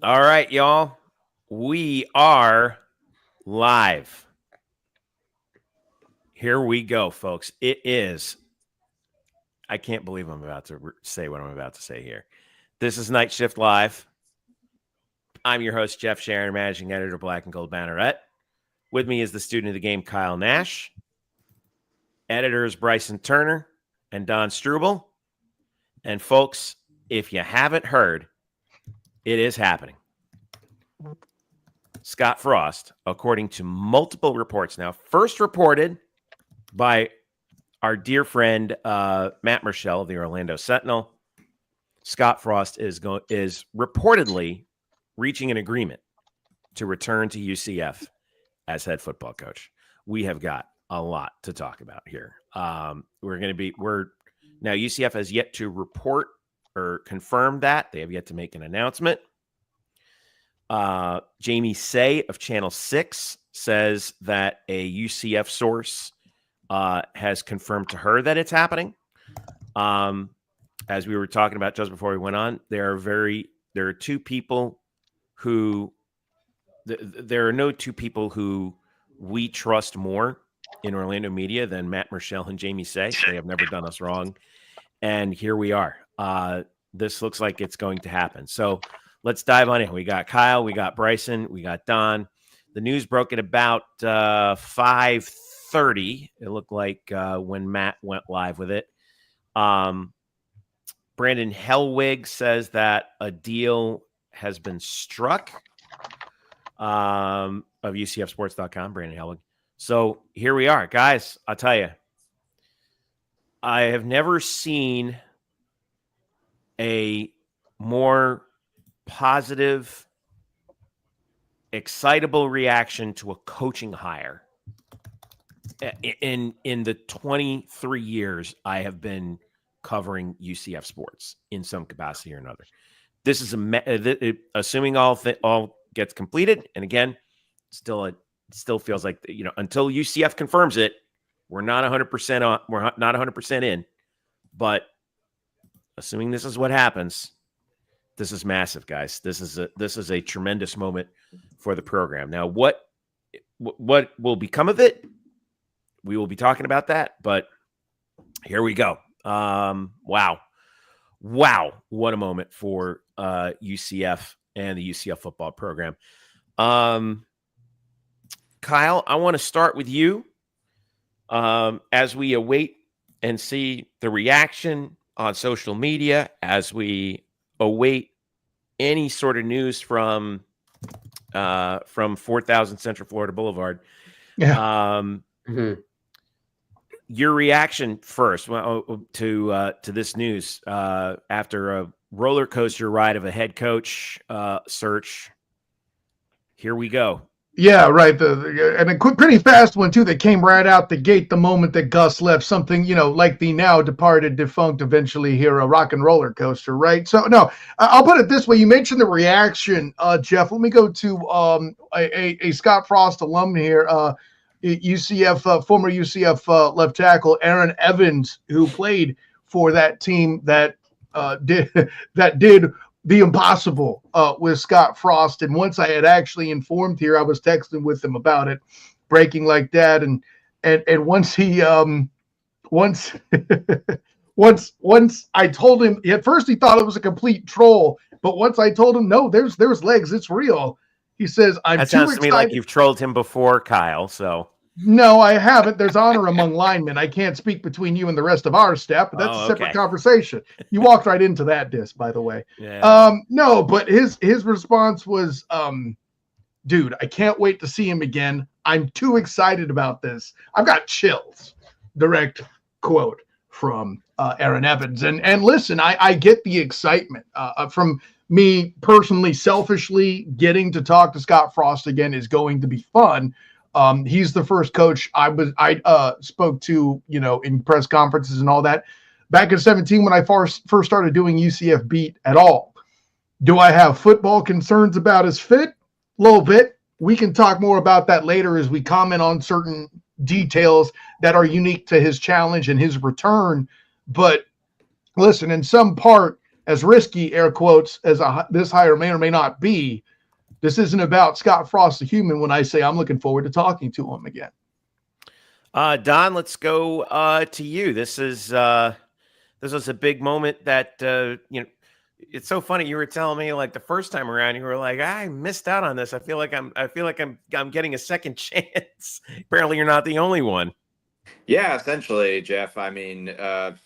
All right, y'all. We are live. Here we go, folks. It is. I can't believe I'm about to say what I'm about to say here. This is Knightshift Live. I'm your host, Jeff Sharon, managing editor of Black Gold Banneret. With me is the student of the game, Kyle Nash. Editors Bryson Turner and Don Struble. And folks, if you haven't heard, it is happening. Scott Frost, according to multiple reports now, first reported by our dear friend Matt Murschel of the Orlando Sentinel. Scott Frost is reportedly reaching an agreement to return to UCF as head football coach. We have got a lot to talk about here. Now UCF has yet to report or confirm that. They have yet to make an announcement. Jamie Say of Channel 6 says that a UCF source has confirmed to her that it's happening. As we were talking about just before we went on, there are two people who there are no two people who we trust more in Orlando media than Matt Murschel and Jamie Say. They have never done us wrong. And here we are. This looks like it's going to happen. So let's dive on in. We got Kyle, we got Bryson, we got Don. The news broke at about 5:30. It looked like when Matt went live with it. Brandon Hellwig says that a deal has been struck of UCFsports.com, Brandon Hellwig. So here we are. Guys, I'll tell you, I have never seen a more positive, excitable reaction to a coaching hire in the 23 years I have been covering UCF sports in some capacity or another. This is assuming all gets completed, and again, it still feels like until UCF confirms it, we're not 100% on. We're not 100% in, but assuming this is what happens. This is massive, guys. This is a tremendous moment for the program. Now, what will become of it? We will be talking about that, but here we go. Wow. What a moment for UCF and the UCF football program. Kyle, I want to start with you as we await and see the reaction on social media, as we await any sort of news from 4000 Central Florida Boulevard. Yeah. Your reaction first to this news after a roller coaster ride of a head coach search. Here we go. Yeah, right. And a pretty fast one, too, that came right out the gate the moment that Gus left. Something, like the now departed, defunct, eventually hero rock and roller coaster, right? So, no, I'll put it this way. You mentioned the reaction, Jeff. Let me go to a Scott Frost alum here, UCF, former UCF left tackle, Aaron Evans, who played for that team that did the impossible with Scott Frost. And once I had actually informed here, I was texting with him about it, breaking like that. And once he once I told him, at first he thought it was a complete troll, but once I told him, no, there's legs, it's real. He says, That sounds to me like you've trolled him before, Kyle. So no, I haven't. There's honor among linemen. I can't speak between you and the rest of our staff, but that's a separate conversation. You walked right into that disc, by the way. Yeah. No, but his response was, dude, I can't wait to see him again. I'm too excited about this. I've got chills. Direct quote from Aaron Evans. And listen, I get the excitement from me personally, selfishly. Getting to talk to Scott Frost again is going to be fun. He's the first coach I spoke to, in press conferences and all that back in 2017 when I first started doing UCF beat at all. Do I have football concerns about his fit? A little bit. We can talk more about that later as we comment on certain details that are unique to his challenge and his return. But listen, in some part, as risky, air quotes, as this hire may or may not be, this isn't about Scott Frost, the human, when I say I'm looking forward to talking to him again. Don, let's go to you. This was a big moment that it's so funny. You were telling me like the first time around, you were like, I missed out on this. I feel like I'm getting a second chance. Apparently, you're not the only one. Yeah, essentially, Jeff. I mean, I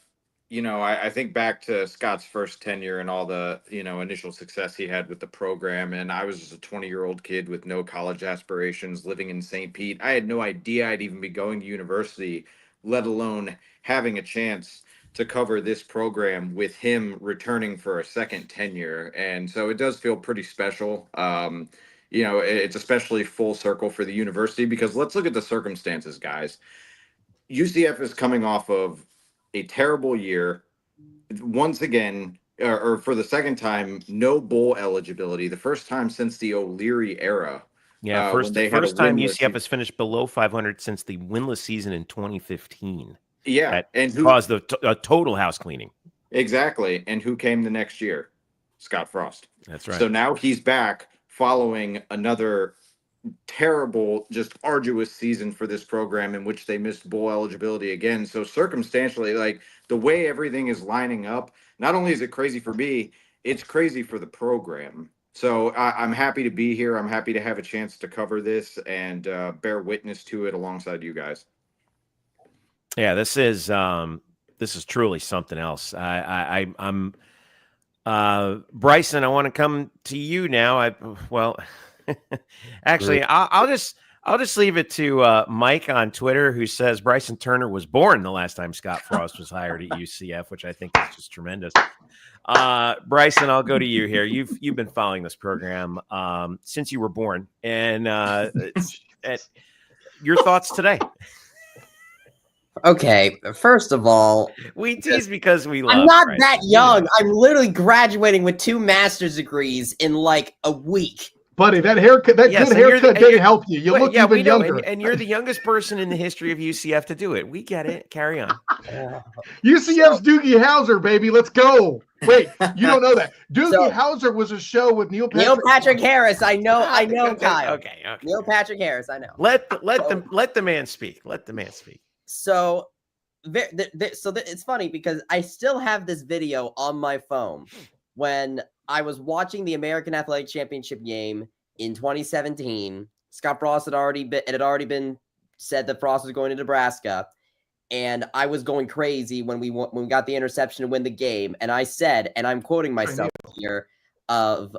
think back to Scott's first tenure and all the, initial success he had with the program. And I was just a 20-year-old kid with no college aspirations living in St. Pete. I had no idea I'd even be going to university, let alone having a chance to cover this program with him returning for a second tenure. And so it does feel pretty special. It's especially full circle for the university because let's look at the circumstances, guys. UCF is coming off of a terrible year. Once again, or for the second time, no bowl eligibility. The first time since the O'Leary era. Yeah, first time UCF has finished below 500 since the winless season in 2015. Yeah, and who caused a total house cleaning. Exactly. And who came the next year? Scott Frost. That's right. So now he's back following another terrible, just arduous season for this program in which they missed bowl eligibility again. So circumstantially, like the way everything is lining up, not only is it crazy for me, it's crazy for the program. So I'm happy to be here. I'm happy to have a chance to cover this and bear witness to it alongside you guys. Yeah, this is truly something else. I'm Bryson. I want to come to you now. Actually, I'll just leave it to Mike on Twitter, who says Bryson Turner was born the last time Scott Frost was hired at UCF, which I think is just tremendous. Bryson, I'll go to you here. You've been following this program since you were born, and your thoughts today. Okay, first of all, we tease because we love. I'm not that young. I'm literally graduating with 2 master's degrees in like a week. Buddy, that haircut, good haircut didn't help you. You look even younger. And you're the youngest person in the history of UCF to do it. We get it. Carry on. UCF's Doogie Howser, baby. Let's go. Wait, you don't know that. Doogie Howser was a show with Neil Patrick Harris. I know, Kyle. Okay. Neil Patrick Harris. I know. Let the man speak. Let the man speak. So it's funny because I still have this video on my phone when I was watching the American Athletic Championship game in 2017. Scott Frost had already been said that Frost was going to Nebraska, and I was going crazy when we got the interception to win the game. And I said, and I'm quoting myself here, of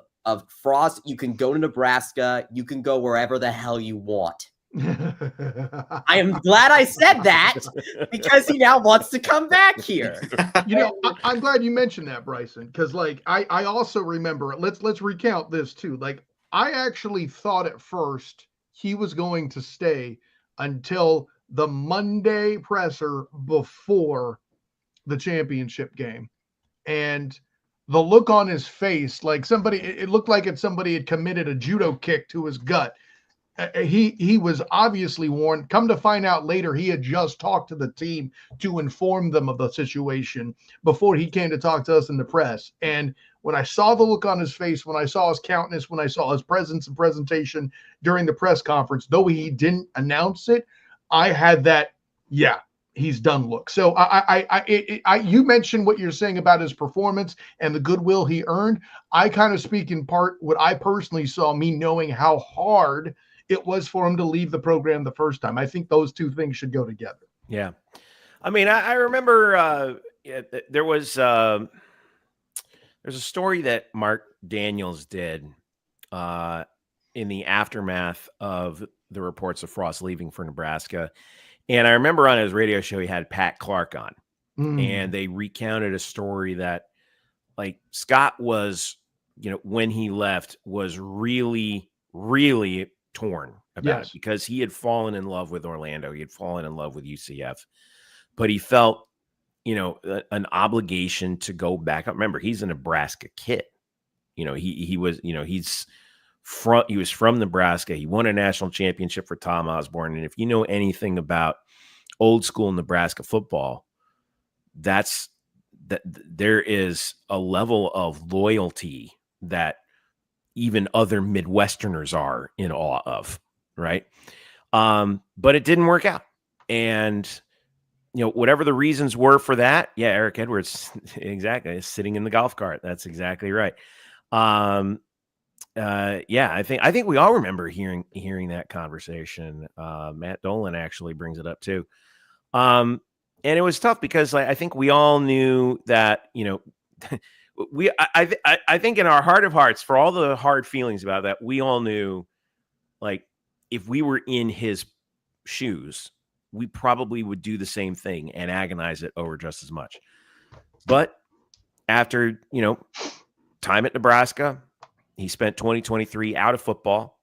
Frost, you can go to Nebraska, you can go wherever the hell you want. I am glad I said that because he now wants to come back here. I'm glad you mentioned that, Bryson, because like I also remember, let's recount this too. Like I actually thought at first he was going to stay until the Monday presser before the championship game. And the look on his face, like it looked like somebody had committed a judo kick to his gut. He was obviously warned. Come to find out later, he had just talked to the team to inform them of the situation before he came to talk to us in the press. And when I saw the look on his face, when I saw his countenance, when I saw his presence and presentation during the press conference, though he didn't announce it, I had that, yeah, he's done look. So you mentioned what you're saying about his performance and the goodwill he earned. I kind of speak in part what I personally saw, me knowing how hard it was for him to leave the program the first time. I think those two things should go together. Yeah. I mean, I remember there's a story that Mark Daniels did in the aftermath of the reports of Frost leaving for Nebraska. And I remember on his radio show, he had Pat Clark on, and they recounted a story that like Scott was, when he left was really, really torn about it because he had fallen in love with Orlando. He had fallen in love with UCF, but he felt, an obligation to go back. Remember, he's a Nebraska kid. He was from Nebraska. He won a national championship for Tom Osborne. And if you know anything about old school Nebraska football, that's that there is a level of loyalty that even other Midwesterners are in awe of, right? But it didn't work out. And, whatever the reasons were for that, yeah, Eric Edwards, exactly, is sitting in the golf cart. That's exactly right. Yeah, I think we all remember hearing that conversation. Matt Dolan actually brings it up too. And it was tough because I think we all knew that, I think in our heart of hearts, for all the hard feelings about that, we all knew, like, if we were in his shoes, we probably would do the same thing and agonize it over just as much. But after, time at Nebraska, he spent 2023 out of football.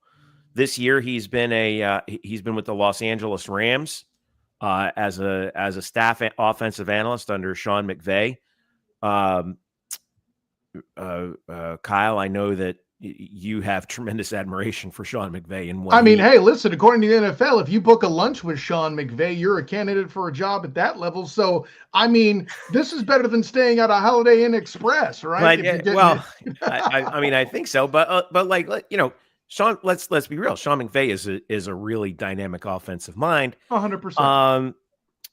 This year, he's been with the Los Angeles Rams as a staff offensive analyst under Sean McVay. Kyle, I know that you have tremendous admiration for Sean McVay. And hey, listen, according to the NFL, if you book a lunch with Sean McVay, you're a candidate for a job at that level. So, this is better than staying at a Holiday Inn Express, right? I think so. But Sean, let's be real. Sean McVay is a really dynamic offensive mind. 100%.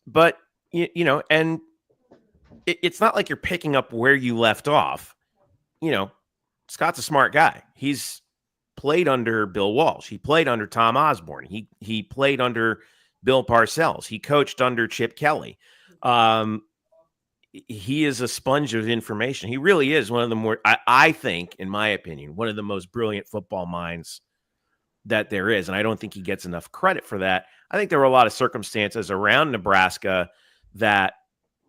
But and it's not like you're picking up where you left off. Scott's a smart guy. He's played under Bill Walsh. He played under Tom Osborne. He played under Bill Parcells. He coached under Chip Kelly. He is a sponge of information. He really is one of the more, I think, in my opinion, one of the most brilliant football minds that there is. And I don't think he gets enough credit for that. I think there were a lot of circumstances around Nebraska that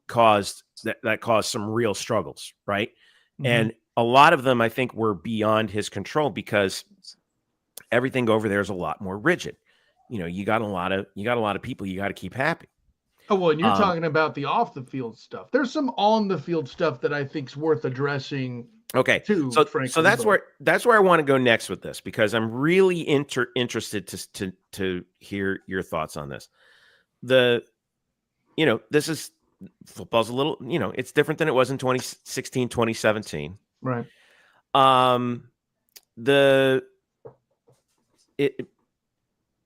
caused some real struggles, right? Mm-hmm. And a lot of them, I think, were beyond his control because everything over there is a lot more rigid. You got a lot of people you got to keep happy. Oh, well, and you're talking about the off the field stuff. There's some on the field stuff that I think is worth addressing. Okay, too, so that's where I want to go next with this, because I'm really interested to hear your thoughts on this. This is football's a little, it's different than it was in 2016, 2017. Right.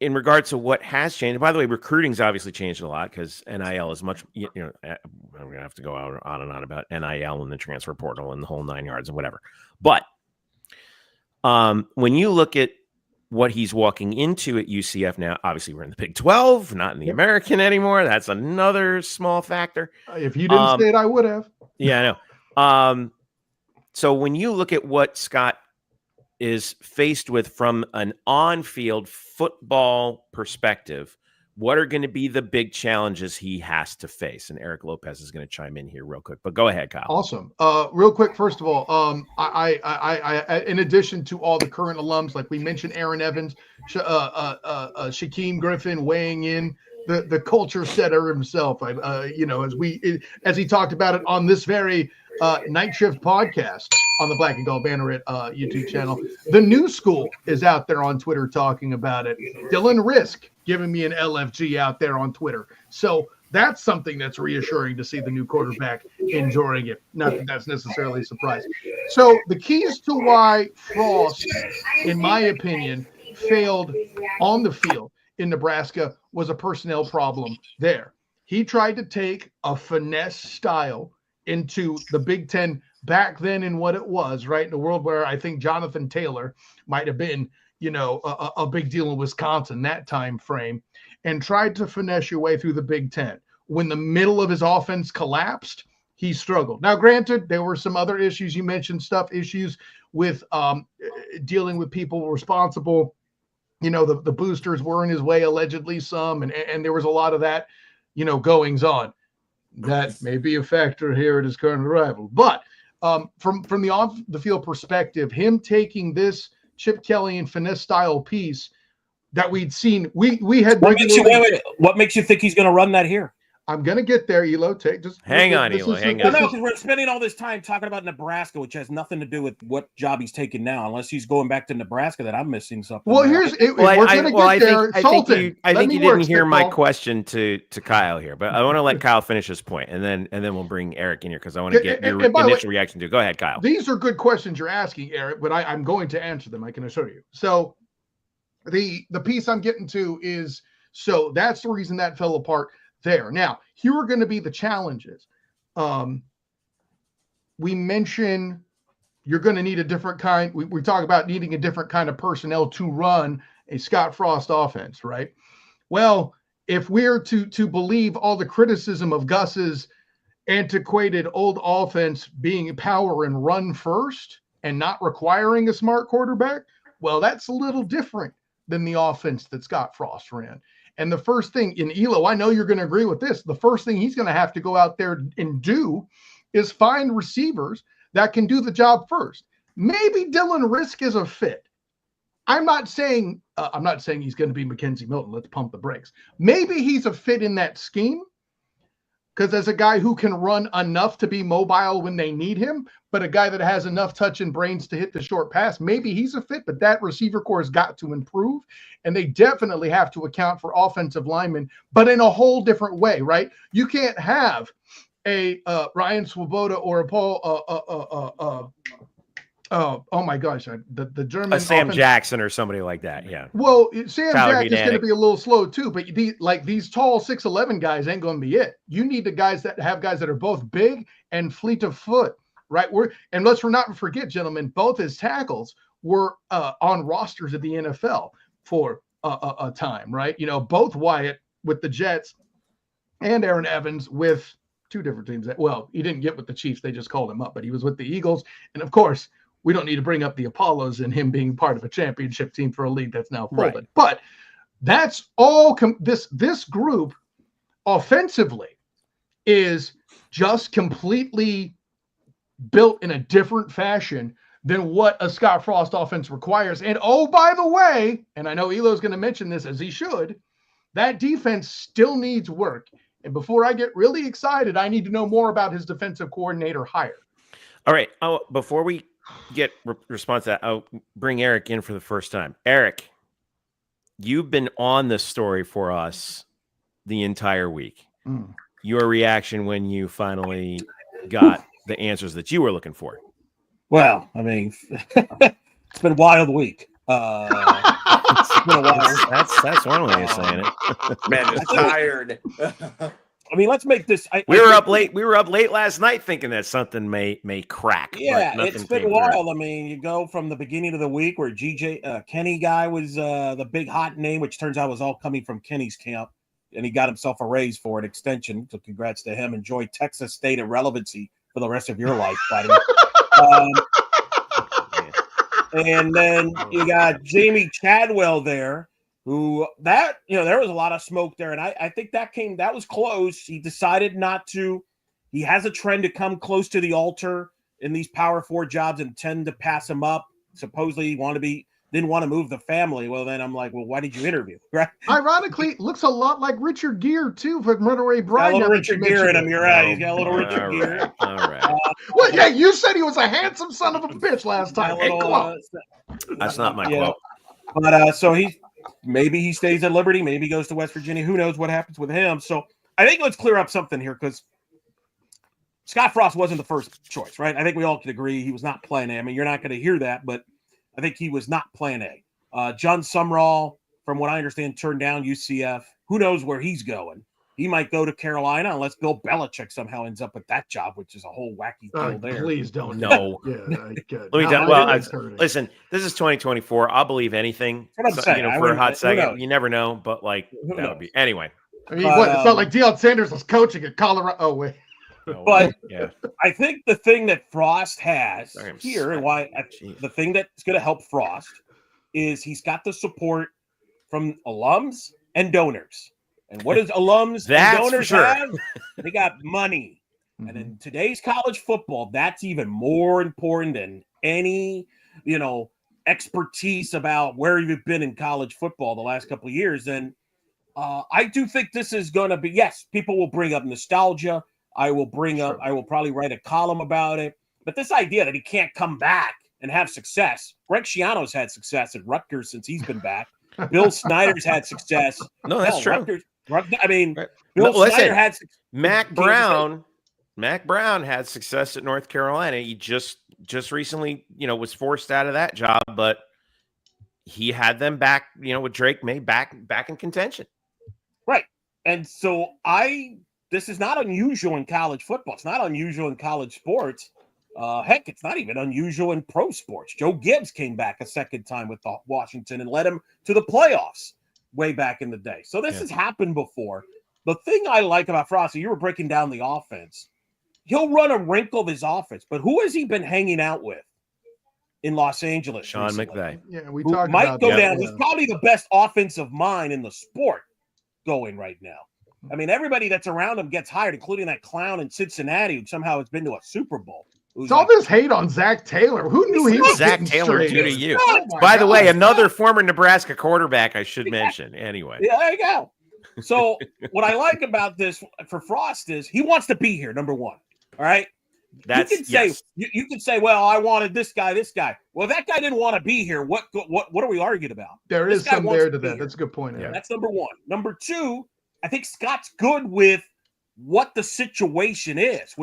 In regards to what has changed, by the way, recruiting's obviously changed a lot because NIL is much, I'm going to have to go on and on about NIL and the transfer portal and the whole 9 yards and whatever. But when you look at what he's walking into at UCF now, obviously we're in the Big 12, not in the American anymore. That's another small factor. If you didn't say it, I would have. Yeah, I know. So when you look at what Scott is faced with from an on-field football perspective, what are going to be the big challenges he has to face? And Eric Lopez is going to chime in here real quick, but go ahead, Kyle. Awesome. Real quick, first of all, I in addition to all the current alums, like we mentioned, Aaron Evans, Shaquem Griffin weighing in, the culture setter himself. As he talked about it on this very Knightshift podcast on the Black Gold Banneret YouTube channel. The new school is out there on Twitter talking about it. Dylan Risk giving me an LFG out there on Twitter. So that's something that's reassuring to see the new quarterback enjoying it. Not that that's necessarily a surprise. So the keys to why Frost, in my opinion, failed on the field in Nebraska was a personnel problem there. He tried to take a finesse style into the Big Ten back then in what it was, right? In a world where I think Jonathan Taylor might have been, a big deal in Wisconsin, that time frame, and tried to finesse your way through the Big Ten. When the middle of his offense collapsed, he struggled. Now, granted, there were some other issues. You mentioned issues with dealing with people responsible. The boosters were in his way, allegedly some, and there was a lot of that, goings on. That may be a factor here at his current arrival. But from the off the field perspective, him taking this Chip Kelly and finesse style piece that we'd seen, we had. What makes you think he's going to run that here? I'm going to get there, Elo. Hang on, Elo. Hang on. No, because we're spending all this time talking about Nebraska, which has nothing to do with what job he's taking now, unless he's going back to Nebraska. That I'm missing something. Well, we're going to get there. I think you didn't hear my question to Kyle here, but I want to let Kyle finish his point, and then we'll bring Eric in here because I want to get your initial reaction to. Go ahead, Kyle. These are good questions you're asking, Eric, but I'm going to answer them. I can assure you. So the piece I'm getting to is, so that's the reason that fell apart there. Now, here are going to be the challenges. We mentioned you're going to need a different kind. We talk about needing a different kind of personnel to run a Scott Frost offense, right? Well, if we're to believe all the criticism of Gus's antiquated old offense being power and run first and not requiring a smart quarterback, well, that's a little different than the offense that Scott Frost ran. And the first thing in Elo, I know you're going to agree with this. The first thing he's going to have to go out there and do is find receivers that can do the job first. Maybe Dylan Risk is a fit. I'm not saying he's going to be Mackenzie Milton. Let's pump the brakes. Maybe he's a fit in that scheme because as a guy who can run enough to be mobile when they need him, but a guy that has enough touch and brains to hit the short pass, maybe he's a fit, but that receiver core has got to improve. And they definitely have to account for offensive linemen, but in a whole different way, right? You can't have a Ryan Swoboda or a Paul, oh my gosh, the German Sam Jackson or somebody like that, yeah. Well, Sam Jack is going to be a little slow too, but these tall 6'11" guys ain't going to be it. You need the guys that are both big and fleet of foot, right? And let's not forget, gentlemen, both his tackles were on rosters at the NFL for a time, right? You know, both Wyatt with the Jets and Aaron Evans with two different teams. Well, he didn't get with the Chiefs. They just called him up, but he was with the Eagles. And of course, we don't need to bring up the Apollos and him being part of a championship team for a league that's now folded. Right. But that's all this group offensively is just completely built in a different fashion than what a Scott Frost offense requires. And oh, by the way, and I know Elo's going to mention this as he should, that defense still needs work. And before I get really excited, I need to know more about his defensive coordinator hire. All right. Before we get response to that, I'll bring Eric in for the first time. Eric, you've been on this story for us the entire week. Your reaction when you finally got the answers that you were looking for. Well, I mean, it's been a wild week. It's been a while. That's one way of saying it. Man, I'm tired. I mean, let's make this. We were up late. We were up late last night thinking that something may crack. Yeah, it's been wild. I mean, you go from the beginning of the week where Kenny guy was the big hot name, which turns out was all coming from Kenny's camp, and he got himself a raise for an extension. So congrats to him. Enjoy Texas State irrelevancy for the rest of your life, buddy. And then you got Jamie Chadwell there, who there was a lot of smoke there. And I think that was close. He decided not to. He has a trend to come close to the altar in these Power 4 jobs and tend to pass him up. Supposedly didn't want to move the family. Well, then I'm like, well, why did you interview? Right? Ironically, it looks a lot like Richard Gere too from Runaway Bride. Got a little Richard Gere in him. You're right. He's got a little Richard Gere. All right. Well, yeah, you said he was a handsome son of a bitch last time. Hey, come on. That's not my quote. But so maybe he stays at Liberty. Maybe he goes to West Virginia. Who knows what happens with him? So I think let's clear up something here because Scott Frost wasn't the first choice, right? I think we all can agree he was not plan A. I mean, you're not going to hear that, but I think he was not plan A. John Sumrall, from what I understand, turned down UCF. Who knows where he's going? He might go to Carolina unless Bill Belichick somehow ends up with that job, which is a whole wacky deal there. Please don't. No. Let me tell you. Listen, this is 2024. I'll believe anything. That's what I'm saying. For a hot second. You never know, but that would be anyway. I mean, it's not like Deion Sanders was coaching at Colorado. Oh wait. But I think the thing that Frost has here, and the thing that's going to help Frost is he's got the support from alums and donors. And what does alums and donors have? They got money. Mm-hmm. And in today's college football, that's even more important than any, expertise about where you've been in college football the last couple of years. And I do think this is going to be, yes, people will bring up nostalgia. I will probably write a column about it. But this idea that he can't come back and have success. Greg Schiano's had success at Rutgers since he's been back. Bill Snyder's had success. No, that's true. Bill Listen, Snyder had success. Mac Brown had success at North Carolina. He just recently, was forced out of that job, but he had them back, with Drake May back in contention. Right. And so this is not unusual in college football. It's not unusual in college sports. Heck, it's not even unusual in pro sports. Joe Gibbs came back a second time with Washington and led him to the playoffs way back in the day. So this has happened before. The thing I like about Frosty, you were breaking down the offense. He'll run a wrinkle of his offense, but who has he been hanging out with in Los Angeles? Sean recently? McVay. Yeah, we talked might about go that. down. He's probably the best offensive mind in the sport going right now. I mean, everybody that's around him gets hired, including that clown in Cincinnati who somehow has been to a Super Bowl. It's all this hate on Zach Taylor. Who knew he was Zach getting Taylor straight? due to you? Oh my By the way, God. another former Nebraska quarterback I should mention. Anyway. Yeah, there you go. So what I like about this for Frost is he wants to be here, number one. All right. You can say, well, I wanted this guy. Well, that guy didn't want to be here. What are we arguing about? There This is guy some wants there to to be that. here. That's a good point. Yeah. That's number one. Number two, I think Scott's good with what the situation is,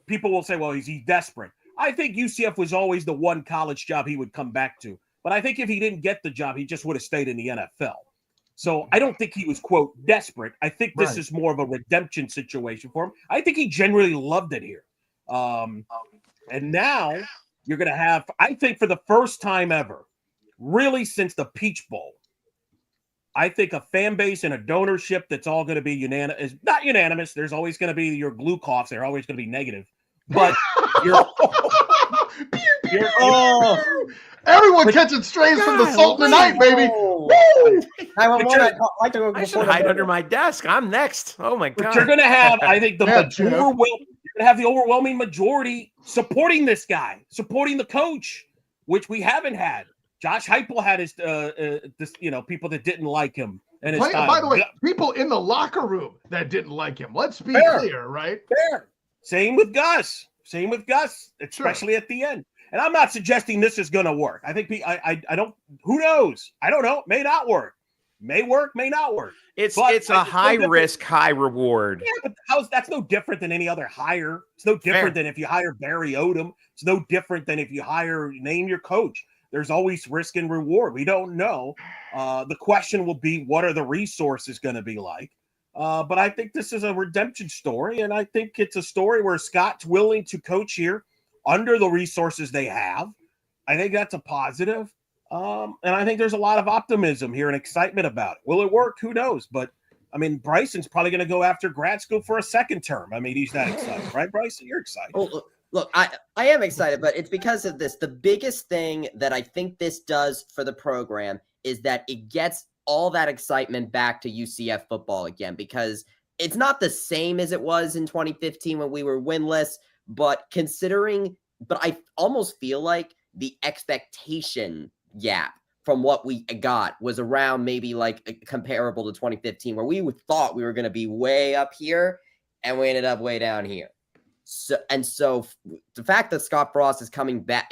people will say, well, is he desperate? I think UCF was always the one college job he would come back to. But I think if he didn't get the job, he just would have stayed in the NFL. So I don't think he was, quote, desperate. I think this is more of a redemption situation for him. I think he generally loved it here. And now you're going to have, I think for the first time ever, really since the Peach Bowl, I think a fan base and a donorship that's all going to be unanimous, not unanimous. There's always going to be your glue coughs. They're always going to be negative. But everyone catching strays from the Salt tonight, baby. Woo! I should hide under my desk. I'm next. Oh my God. But you're going to have, I think, the overwhelming majority supporting this guy, supporting the coach, which we haven't had. Josh Heupel had his, people that didn't like him. And by the way, people in the locker room that didn't like him. Let's be clear, right? Fair. Same with Gus, especially at the end. And I'm not suggesting this is going to work. I think I don't. Who knows? I don't know. May not work. May work. May not work. It's a high risk, high reward. Yeah, but that's no different than any other hire. It's no different than if you hire Barry Odom. It's no different than if you name your coach. There's always risk and reward. We don't know. The question will be, what are the resources going to be like? But I think this is a redemption story, and I think it's a story where Scott's willing to coach here under the resources they have. I think that's a positive. And I think there's a lot of optimism here and excitement about it. Will it work? Who knows? But, I mean, Bryson's probably going to go after grad school for a second term. I mean, he's not excited, right, Bryson? You're excited. Oh, look, I am excited, but it's because of this. The biggest thing that I think this does for the program is that it gets all that excitement back to UCF football again, because it's not the same as it was in 2015 when we were winless, but I almost feel like the expectation gap from what we got was around maybe like comparable to 2015, where we thought we were going to be way up here and we ended up way down here. So the fact that Scott Frost is coming back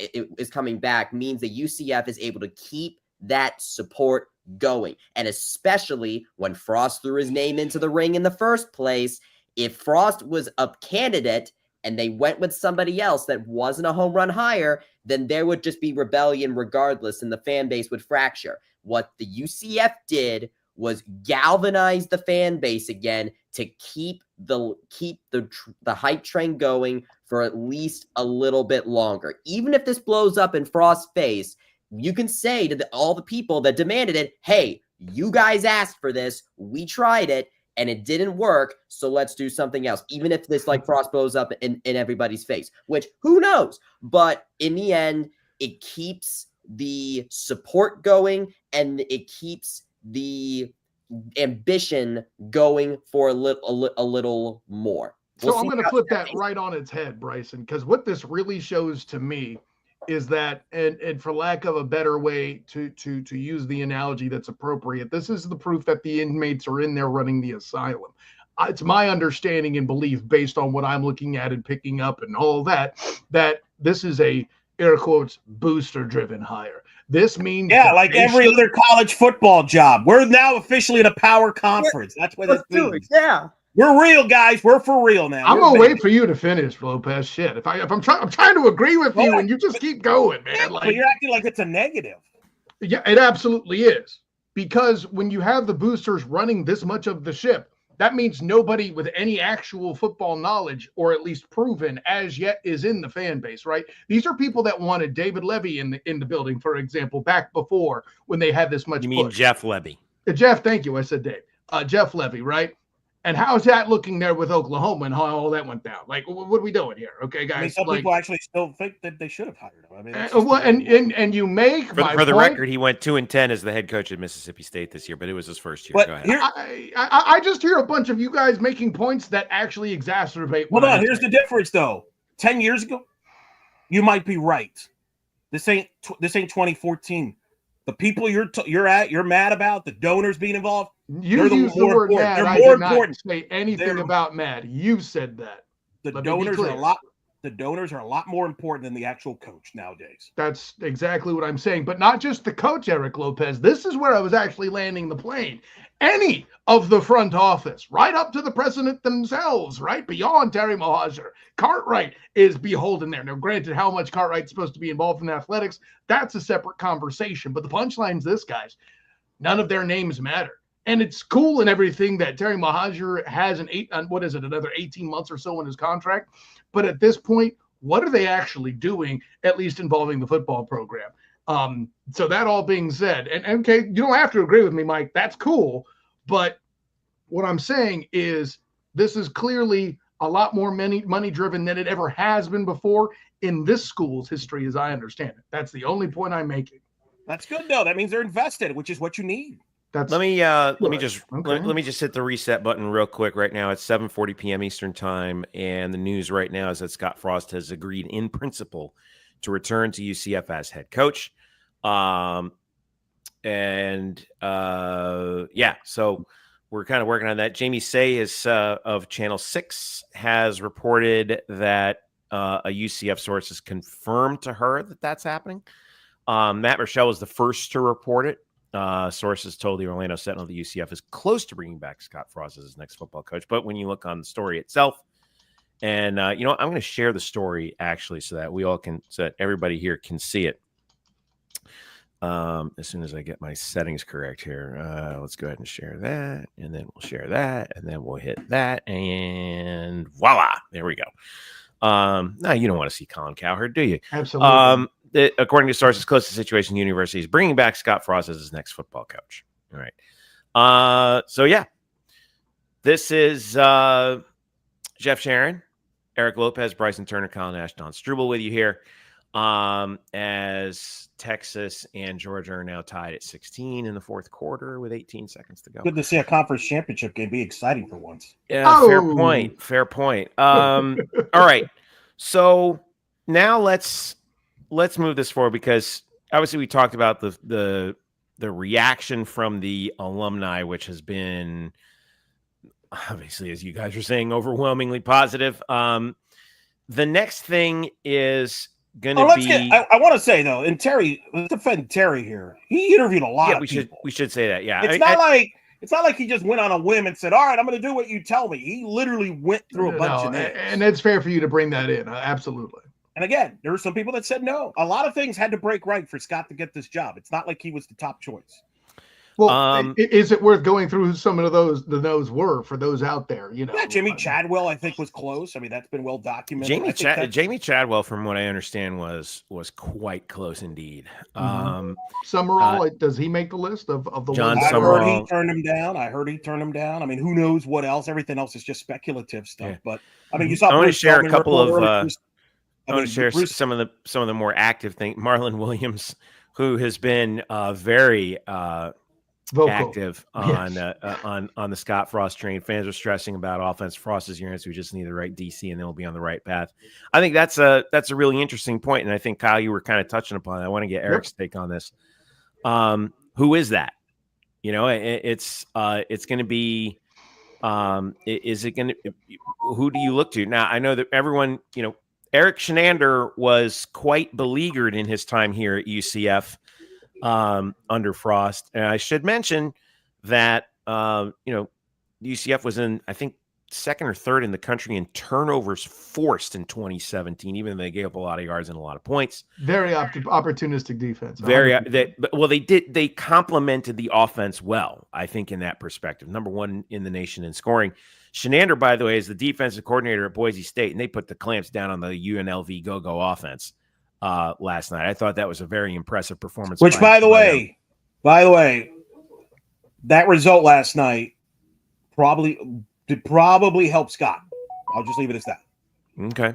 means that UCF is able to keep that support going. And especially when Frost threw his name into the ring in the first place, if Frost was a candidate and they went with somebody else that wasn't a home run hire, then there would just be rebellion regardless, and the fan base would fracture. What the UCF did was galvanize the fan base again to keep the hype train going for at least a little bit longer. Even if this blows up in Frost's face, you can say to all the people that demanded it, hey, you guys asked for this, we tried it, and it didn't work, so let's do something else. Even if this like Frost blows up in everybody's face, which who knows? But in the end, it keeps the support going and it keeps the ambition going for a little more. So I'm going to flip that right on its head, Bryson, because what this really shows to me is that, and for lack of a better way to use the analogy that's appropriate, this is the proof that the inmates are in there running the asylum. It's my understanding and belief, based on what I'm looking at and picking up and all that this is a air quotes booster driven hire. This means like every other college football job. We're now officially in a power conference. That's what this means. Yeah. We're real, guys. We're for real now. I'm gonna wait for you to finish, Lopez. Shit, if I'm trying to agree with you, and you just keep going, man. But you're acting like it's a negative. Yeah, it absolutely is. Because when you have the boosters running this much of the ship, that means nobody with any actual football knowledge, or at least proven as yet, is in the fan base, right? These are people that wanted David Levy in the building, for example, back before when they had this much. You mean push. Jeff Levy? Jeff, thank you. I said Dave. Jeff Levy, right? And how's that looking there with Oklahoma and how all that went down? Like, what are we doing here? Okay, guys. I mean, some people actually still think that they should have hired him. I mean, and you make for the record, he went 2-10 as the head coach at Mississippi State this year, but it was his first year. But go ahead. here, I just hear a bunch of you guys making points that actually exacerbate. Hold on. Here's the difference, though. 10 years ago, you might be right. This ain't 2014. The people you're mad about, the donors being involved. You use the word mad. They're I more did important. not say anything about mad. You said that. The donors are a lot more important than the actual coach nowadays. That's exactly what I'm saying. But not just the coach, Eric Lopez. This is where I was actually landing the plane. Any of the front office, right up to the president themselves, right beyond Terry Mohajir. Cartwright is beholden there. Now, granted, how much Cartwright's supposed to be involved in athletics, that's a separate conversation. But the punchline's this, guys. None of their names matter. And it's cool and everything that Terry Mohajir has another 18 months or so in his contract. But at this point, what are they actually doing, at least involving the football program? So that all being said, and okay, you don't have to agree with me, Mike. That's cool. But what I'm saying is this is clearly a lot more money driven than it ever has been before in this school's history, as I understand it. That's the only point I'm making. That's good, though. That means they're invested, which is what you need. Let me just hit the reset button real quick right now. It's 7:40 p.m. Eastern time, and the news right now is that Scott Frost has agreed in principle to return to UCF as head coach. So we're kind of working on that. Jamie Say of Channel 6 has reported that a UCF source has confirmed to her that that's happening. Matt Rochelle was the first to report it. Sources told the Orlando Sentinel that UCF is close to bringing back Scott Frost as his next football coach. But when you look on the story itself, and I'm going to share the story actually so that everybody here can see it. As soon as I get my settings correct here, let's go ahead and share that, and then we'll share that, and then we'll hit that, and voila, there we go. Now you don't want to see Colin Cowherd, do you? Absolutely. According to sources close to the situation, the university is bringing back Scott Frost as his next football coach. All right. So yeah, this is Jeff Sharon, Eric Lopez, Bryson Turner, Colin Nash, Don Struble with you here. As Texas and Georgia are now tied at 16 in the fourth quarter with 18 seconds to go. Good to see a conference championship game be exciting for once. Yeah, fair point. All right. So now let's move this forward, because obviously we talked about the reaction from the alumni, which has been obviously, as you guys are saying, overwhelmingly positive. The next thing is going to be. I want to say though, and Terry, let's defend Terry here. He interviewed a lot of people. We should say that. Yeah, it's not like he just went on a whim and said, "All right, I'm going to do what you tell me." He literally went through a bunch of names, and it's fair for you to bring that in. Absolutely. And again, there were some people that said no. A lot of things had to break right for Scott to get this job. It's not like he was the top choice. Well, is it worth going through who some of those were for those out there? You know, yeah, Jimmy Chadwell, I think, was close. I mean, that's been well documented. Jamie Chadwell, from what I understand, was quite close indeed. Summerall, does he make the list of the John ones? Summerall? I heard he turned him down. I mean, who knows what else? Everything else is just speculative stuff. Yeah. But I mean, you saw. I want to share a couple of. I want to share some of the more active things. Marlon Williams, who has been very active on the Scott Frost train. Fans are stressing about offense. Frost is your answer. We just need the right DC, and they'll be on the right path. I think that's a really interesting point, and I think Kyle, you were kind of touching upon it. I want to get Eric's take on this. Who is that? You know, it's going to be. Is it going to? Who do you look to now? I know that everyone, you know, Eric Shenander was quite beleaguered in his time here at UCF. Under Frost. And I should mention that, you know, UCF was in, I think, second or third in the country in turnovers forced in 2017, even though they gave up a lot of yards and a lot of points. Very opportunistic defense. They complemented the offense well, I think, in that perspective. Number one in the nation in scoring. Shenander, by the way, is the defensive coordinator at Boise State, and they put the clamps down on the UNLV go-go offense. Last night, I thought that was a very impressive performance. Which, by the way, that result last night probably helped Scott. I'll just leave it as that. Okay.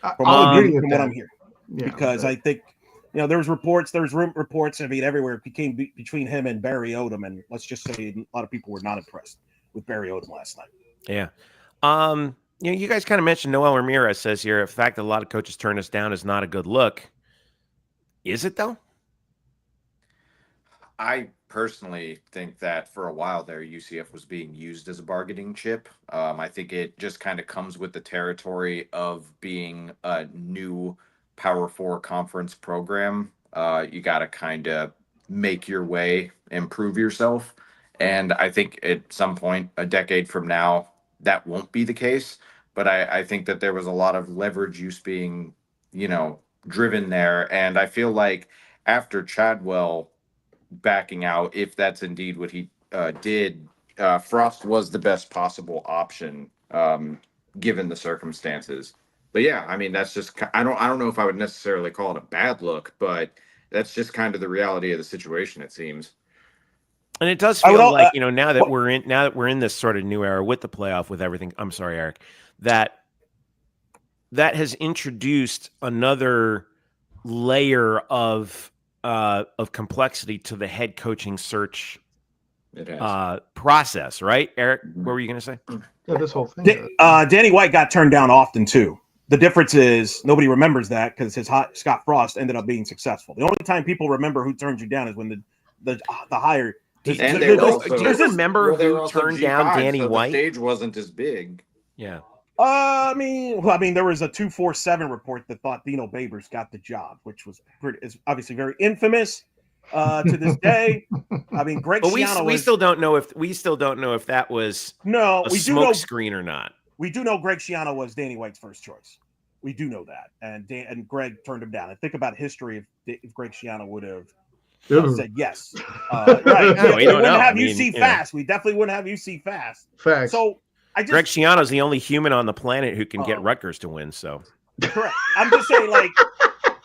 From what I'm hearing, because I think, you know, there's reports. I mean, everywhere it became between him and Barry Odom, and let's just say a lot of people were not impressed with Barry Odom last night. Yeah. You know, you guys kind of mentioned Noel Ramirez says here, the fact that a lot of coaches turn us down is not a good look. Is it, though? I personally think that for a while there, UCF was being used as a bargaining chip. I think it just kind of comes with the territory of being a new Power 4 conference program. You got to kind of make your way, improve yourself. And I think at some point, a decade from now, that won't be the case. But I think that there was a lot of leverage use being, you know, driven there. And I feel like after Chadwell backing out, if that's indeed what he did, Frost was the best possible option given the circumstances. But yeah, I mean, that's just, I don't know if I would necessarily call it a bad look, but that's just kind of the reality of the situation, it seems. And it does feel like, you know, now that we're in this sort of new era with the playoff, with everything. I'm sorry, Eric, that has introduced another layer of complexity to the head coaching search process, right? Eric, what were you going to say? Yeah, this whole thing. Danny White got turned down often too. The difference is nobody remembers that because Scott Frost ended up being successful. The only time people remember who turned you down is when the hire. Do you remember who turned down Danny White? The stage wasn't as big. Yeah. I mean, there was a 247 report that thought Dino Babers got the job, which is obviously very infamous to this day. I mean, Greg Schiano. We still don't know if that was a smoke screen or not. We do know Greg Schiano was Danny White's first choice. We do know that, and Greg turned him down. And think about history if Greg Schiano would have said yes. Right? No, we don't know. UC fast. We definitely wouldn't have UC fast. Facts. So. Greg Schiano's the only human on the planet who can get Rutgers to win. So correct. I'm just saying, like,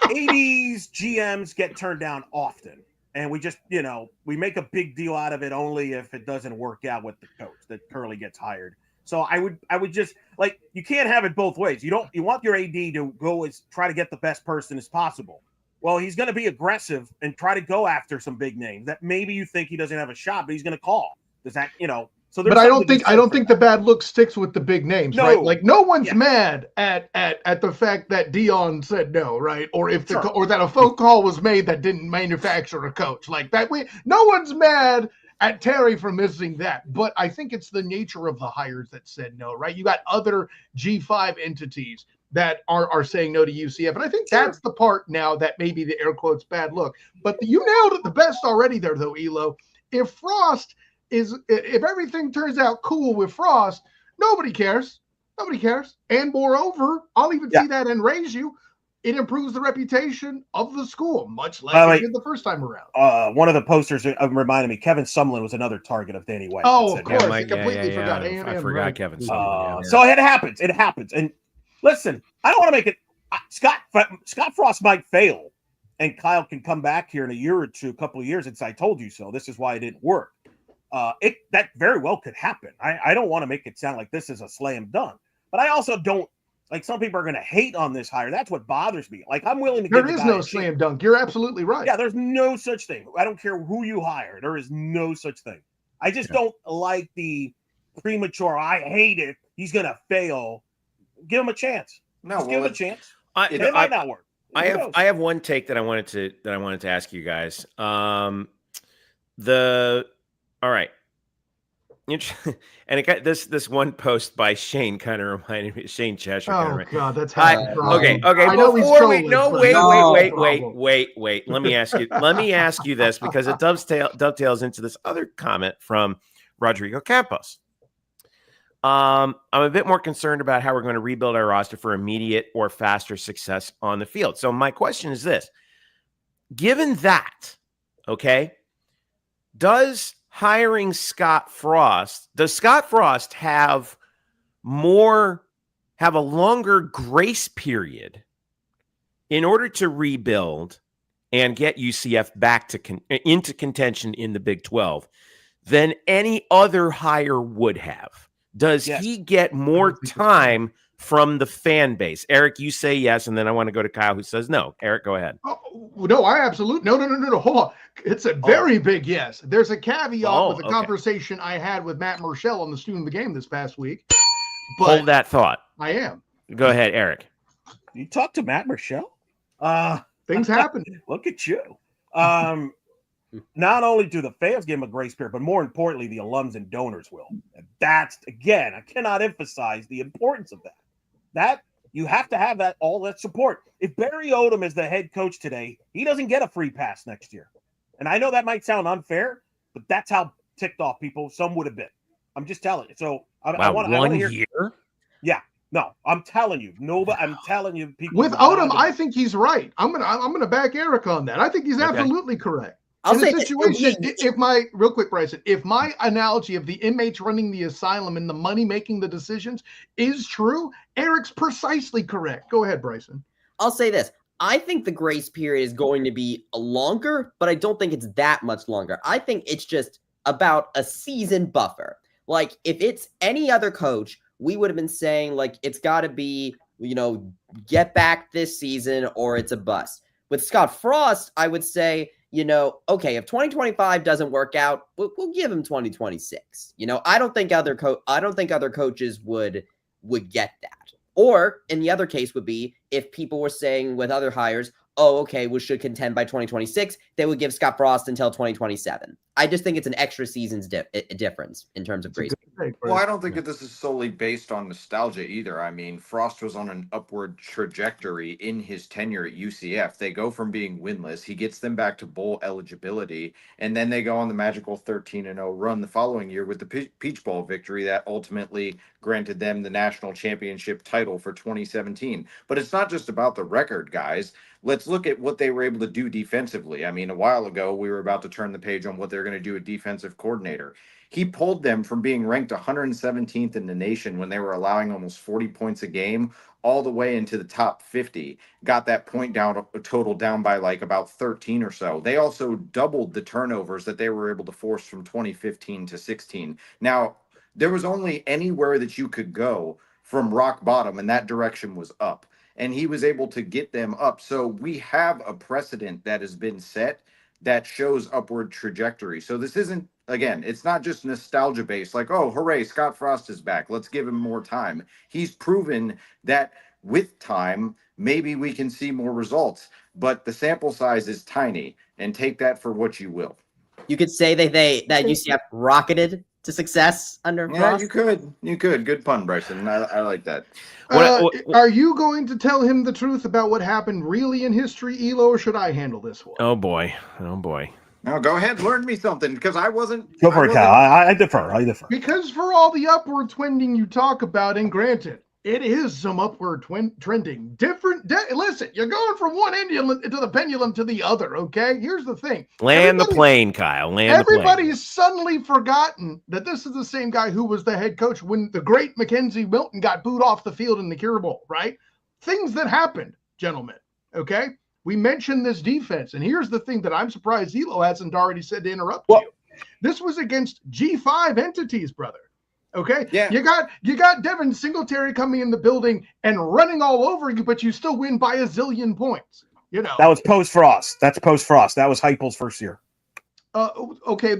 80s GMs get turned down often, and we just, you know, we make a big deal out of it only if it doesn't work out with the coach that Curley gets hired. So I would just, like, you can't have it both ways. You want your AD to go try to get the best person as possible. Well, he's going to be aggressive and try to go after some big names that maybe you think he doesn't have a shot, but he's going to call. Does that, you know? So but I don't think the bad look sticks with the big names, right? Like, no one's mad at the fact that Dion said no, right? Or or that a phone call was made that didn't manufacture a coach like that. No one's mad at Terry for missing that, but I think it's the nature of the hires that said no, right? You got other G5 entities that are saying no to UCF, and I think that's the part now that maybe the air quotes bad look. But you nailed it the best already there, though, Elo. If everything turns out cool with Frost, nobody cares. Nobody cares. And moreover, I'll even see that and raise you. It improves the reputation of the school, much like it did the first time around. One of the posters reminded me, Kevin Sumlin was another target of Danny White. Oh, of course. I completely forgot. I forgot Kevin Sumlin. So it happens. It happens. And listen, I don't want to make it Scott Frost might fail, and Kyle can come back here in a year or two, a couple of years, and say, I told you so. This is why it didn't work. That very well could happen. I don't want to make it sound like this is a slam dunk, but I also don't Like some people are going to hate on this hire. That's what bothers me. Like I'm willing to There give the is guy no a slam chance. dunk. You're absolutely right. Yeah, there's no such thing. I don't care who you hire. There is no such thing. I just don't like the premature. I hate it. He's going to fail. Give him a chance. No, Just give him a chance. it might not work. I have one take that I wanted to ask you guys. All right. And it got this one post by Shane kind of reminded me. Shane Cheshire. Oh Kinda God, that's half the problem. okay. I know he's Before we trolling, no, but wait. that's the problem. Wait. Let me ask you this because it dovetails into this other comment from Rodrigo Campos. I'm a bit more concerned about how we're going to rebuild our roster for immediate or faster success on the field. So my question is this: given that, okay, does Scott Frost have a longer grace period in order to rebuild and get UCF back to into contention in the Big 12 than any other hire would have? Does he get more time from the fan base? Eric, you say yes, and then I want to go to Kyle, who says no. Eric, go ahead. Oh, no, I absolutely no. Hold on, it's a very big yes. There's a caveat with a conversation I had with Matt Murschell on the Student of the Game this past week. But hold that thought. I am. Go ahead, Eric. You talked to Matt Murschell? Things happen. Look at you. Not only do the fans give him a grace period, but more importantly, the alums and donors will. And that's, again, I cannot emphasize the importance of that. That you have to have all that support. If Barry Odom is the head coach today, he doesn't get a free pass next year. And I know that might sound unfair, but that's how ticked off some would have been. I'm just telling you. So I want to hear. Year? Yeah. No, I'm telling you. I'm telling you. People with Odom, I think he's right. I'm gonna back Eric on that. I think he's absolutely correct. I'll say situation, real quick, Bryson, if my analogy of the inmates running the asylum and the money making the decisions is true, Eric's precisely correct. Go ahead, Bryson. I'll say this. I think the grace period is going to be longer, but I don't think it's that much longer. I think it's just about a season buffer. Like, if it's any other coach, we would have been saying, like, it's got to be, get back this season or it's a bust. With Scott Frost, I would say, okay, if 2025 doesn't work out, we'll give him 2026. I don't think other coaches would get that. Or in the other case would be if people were saying with other hires, oh, okay, we should contend by 2026, they would give Scott Frost until 2027. I just think it's an extra season's difference in terms of grace. Well, I don't think that this is solely based on nostalgia either. I memean, Frost was on an upward trajectory in his tenure at UCF. They go from being winless. He gets them back to bowl eligibility, and then they go on the magical 13-0 run the following year with the Peach Bowl victory that ultimately granted them the national championship title for 2017. But it's not just about the record, guys. Let's look at what they were able to do defensively. I mean, a while ago, we were about to turn the page on what they're going to do at defensive coordinator. He pulled them from being ranked 117th in the nation when they were allowing almost 40 points a game all the way into the top 50, got that point total down by like about 13 or so. They also doubled the turnovers that they were able to force from 2015 to 16. Now, there was only anywhere that you could go from rock bottom, and that direction was up. And he was able to get them up. So we have a precedent that has been set that shows upward trajectory. So this isn't, again, it's not just nostalgia based, like, oh, hooray, Scott Frost is back. Let's give him more time. He's proven that with time, maybe we can see more results, but the sample size is tiny, and take that for what you will. You could say that UCF rocketed to success under Frost. You could. Good pun, Bryson. I like that. Are you going to tell him the truth about what happened really in history, Elo, or should I handle this one? Oh boy. No, go ahead. Learn me something, because I wasn't. Go for it, Kyle. I defer. Because for all the upward trending you talk about, and granted, it is some upward trending. Listen, you're going from one end to the pendulum to the other, okay? Here's the thing. Land the plane, Kyle. Everybody's suddenly forgotten that this is the same guy who was the head coach when the great Mackenzie Milton got booed off the field in the Cure Bowl, right? Things that happened, gentlemen, okay? We mentioned this defense, and here's the thing that I'm surprised Elo hasn't already said to interrupt you. This was against G5 entities, brother. Okay. Yeah. You got Devin Singletary coming in the building and running all over you, but you still win by a zillion points. You know. That was post Frost. That's post Frost. That was Heupel's first year Okay.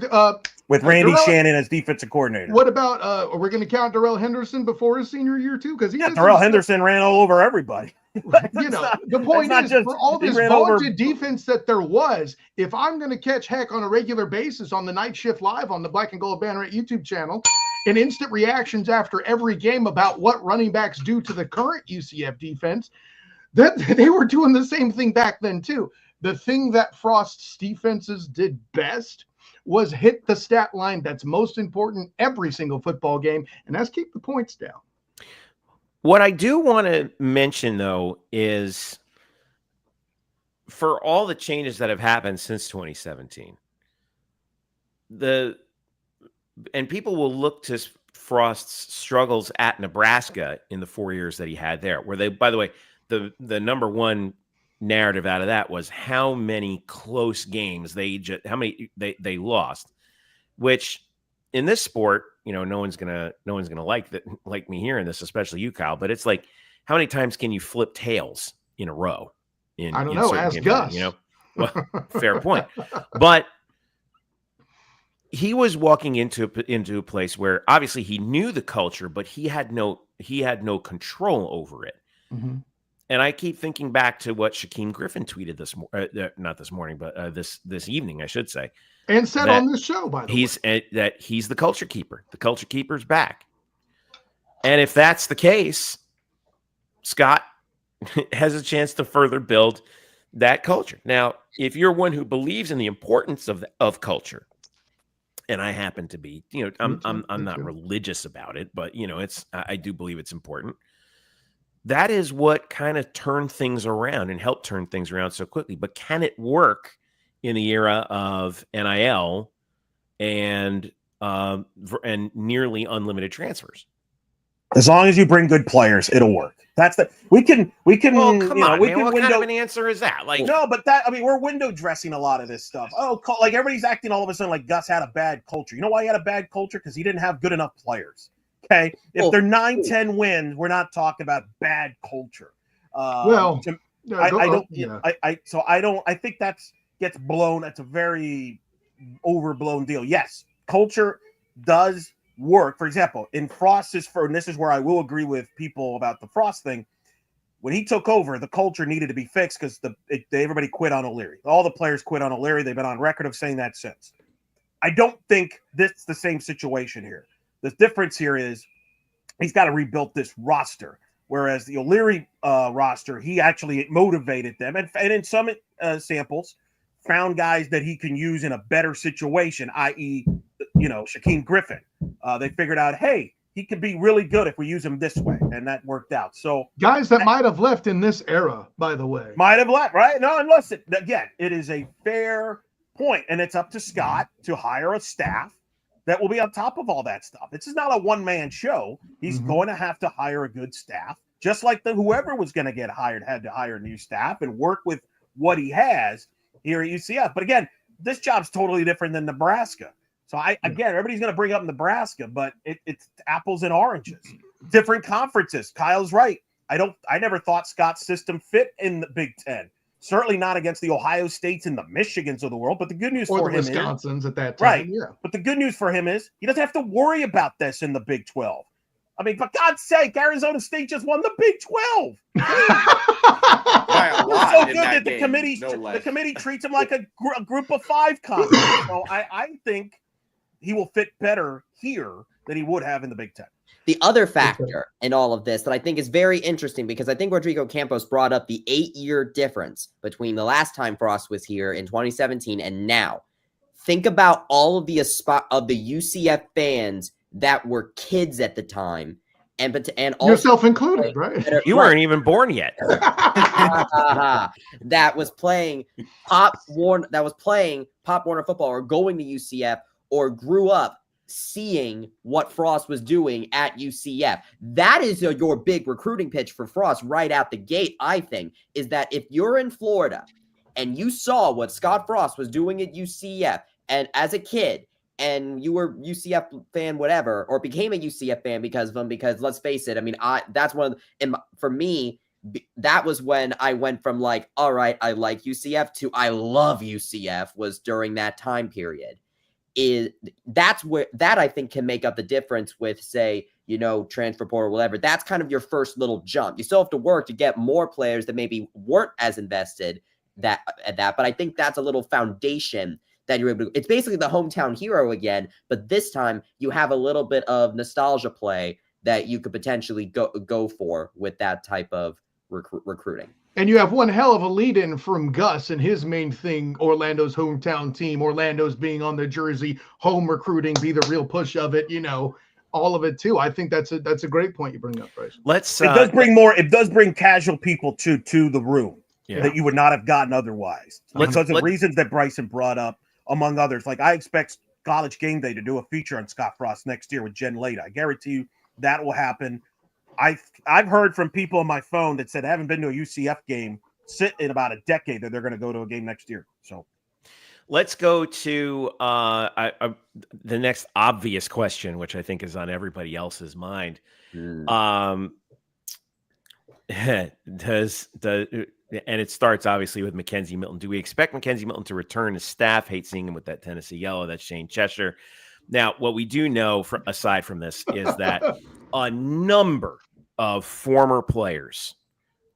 with Randy Darrell, Shannon as defensive coordinator. What about are we going to count Darrell Henderson before his senior year too? Because Darrell Henderson ran all over everybody. The point is, for all this vaunted defense that there was, if I'm going to catch heck on a regular basis on the Night Shift Live on the Black and Gold Banneret YouTube channel, and instant reactions after every game about what running backs do to the current UCF defense, that they were doing the same thing back then too. The thing that Frost's defenses did best was hit the stat line that's most important every single football game, and that's keep the points down. What I do want to mention, though, is for all the changes that have happened since 2017, and people will look to Frost's struggles at Nebraska in the 4 years that he had there, where they, by the way, the number one narrative out of that was how many close games they lost, which in this sport, no one's gonna like me hearing this, especially you, Kyle. But it's like, how many times can you flip tails in a row? I don't know. Ask Gus. Well, fair point. But he was walking into a place where obviously he knew the culture, but he had no control over it. Mm-hmm. And I keep thinking back to what Shaquem Griffin tweeted not this morning, but this evening, I should say. And said on this show, by the way. That he's the culture keeper. The culture keeper's back. And if that's the case, Scott has a chance to further build that culture. Now, if you're one who believes in the importance of culture, and I happen to be, I'm not religious about it, but I do believe it's important. That is what kind of turned things around and helped turn things around so quickly. But can it work in the era of NIL and nearly unlimited transfers? As long as you bring good players, it'll work. That's we can. Well, come on, we man. can What window. kind of an answer is that? Like, no, but we're window dressing a lot of this stuff. Oh, like everybody's acting all of a sudden like Gus had a bad culture. You know why he had a bad culture? Because he didn't have good enough players. Okay, if they're 9-10 wins, we're not talking about bad culture. I think that's gets blown. That's a very overblown deal. Yes, culture does work. For example, in Frost's and this is where I will agree with people about the Frost thing. When he took over, the culture needed to be fixed because everybody quit on O'Leary. All the players quit on O'Leary. They've been on record of saying that since. I don't think this is the same situation here. The difference here is he's got to rebuild this roster, whereas the O'Leary roster, he actually motivated them and in some samples found guys that he can use in a better situation, i.e., Shaquem Griffin. They figured out, hey, he could be really good if we use him this way, and that worked out. So guys that might have left in this era, by the way. Might have left, right? No, and listen, again, it is a fair point, and it's up to Scott to hire a staff that will be on top of all that stuff. This is not a one-man show. He's going to have to hire a good staff, just like whoever was going to get hired had to hire new staff and work with what he has here at UCF. But again, this job's totally different than Nebraska. So everybody's going to bring up Nebraska, but it's apples and oranges. Different conferences. Kyle's right. I never thought Scott's system fit in the Big Ten. Certainly not against the Ohio States and the Michigans of the world. But the good news for him is Wisconsin's at that time. Right. Yeah. But the good news for him is he doesn't have to worry about this in the Big 12. I mean, for God's sake, Arizona State just won the Big 12. It's so good that the committee treats him like a group of five conference. So I think he will fit better here than he would have in the Big Ten. The other factor in all of this that I think is very interesting, because I think Rodrigo Campos brought up the 8-year difference between the last time Frost was here in 2017 and now. Think about all of the UCF fans that were kids at the time, and also yourself included, right? You weren't even born yet. That was playing Pop Warner football, or going to UCF, or grew up seeing what Frost was doing at UCF. That is your big recruiting pitch for Frost right out the gate, I think, is that if you're in Florida and you saw what Scott Frost was doing at UCF and as a kid, and you were UCF fan, whatever, or became a UCF fan because of them, because let's face it, I mean, that's one of the, for me, that was when I went from like, all right, I like UCF to I love UCF, was during that time period. That's where that I think can make up the difference with, say, transfer portal or whatever. That's kind of your first little jump. You still have to work to get more players that maybe weren't as invested at that, but I think that's a little foundation that you're able to. It's basically the hometown hero again, but this time you have a little bit of nostalgia play that you could potentially go for with that type of recruiting. And you have one hell of a lead-in from Gus and his main thing, Orlando's hometown team, Orlando's being on the jersey, home recruiting, be the real push of it, all of it too. I think that's a great point you bring up, Bryce. It does bring casual people to the room that you would not have gotten otherwise. Because of reasons that Bryson brought up, among others. Like, I expect College Game Day to do a feature on Scott Frost next year with Jen Lada. I guarantee you that will happen. I've heard from people on my phone that said haven't been to a UCF game in about a decade that they're going to go to a game next year. So let's go to the next obvious question, which I think is on everybody else's mind. And it starts obviously with Mackenzie Milton. Do we expect Mackenzie Milton to return as staff? Hate seeing him with that Tennessee yellow. That's Shane Cheshire. Now, what we do know, aside from this, is that a number of former players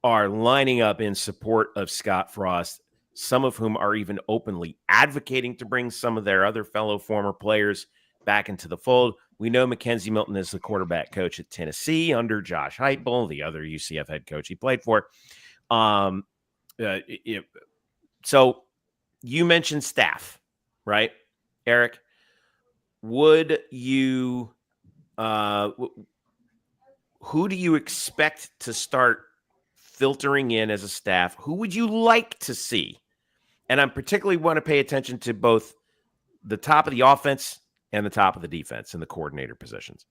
are lining up in support of Scott Frost, some of whom are even openly advocating to bring some of their other fellow former players back into the fold. We know Mackenzie Milton is the quarterback coach at Tennessee under Josh Heupel, the other UCF head coach he played for. So you mentioned staff, right, Eric? Would you who do you expect to start filtering in as a staff? Who would you like to see? And I particularly want to pay attention to both the top of the offense and the top of the defense and the coordinator positions.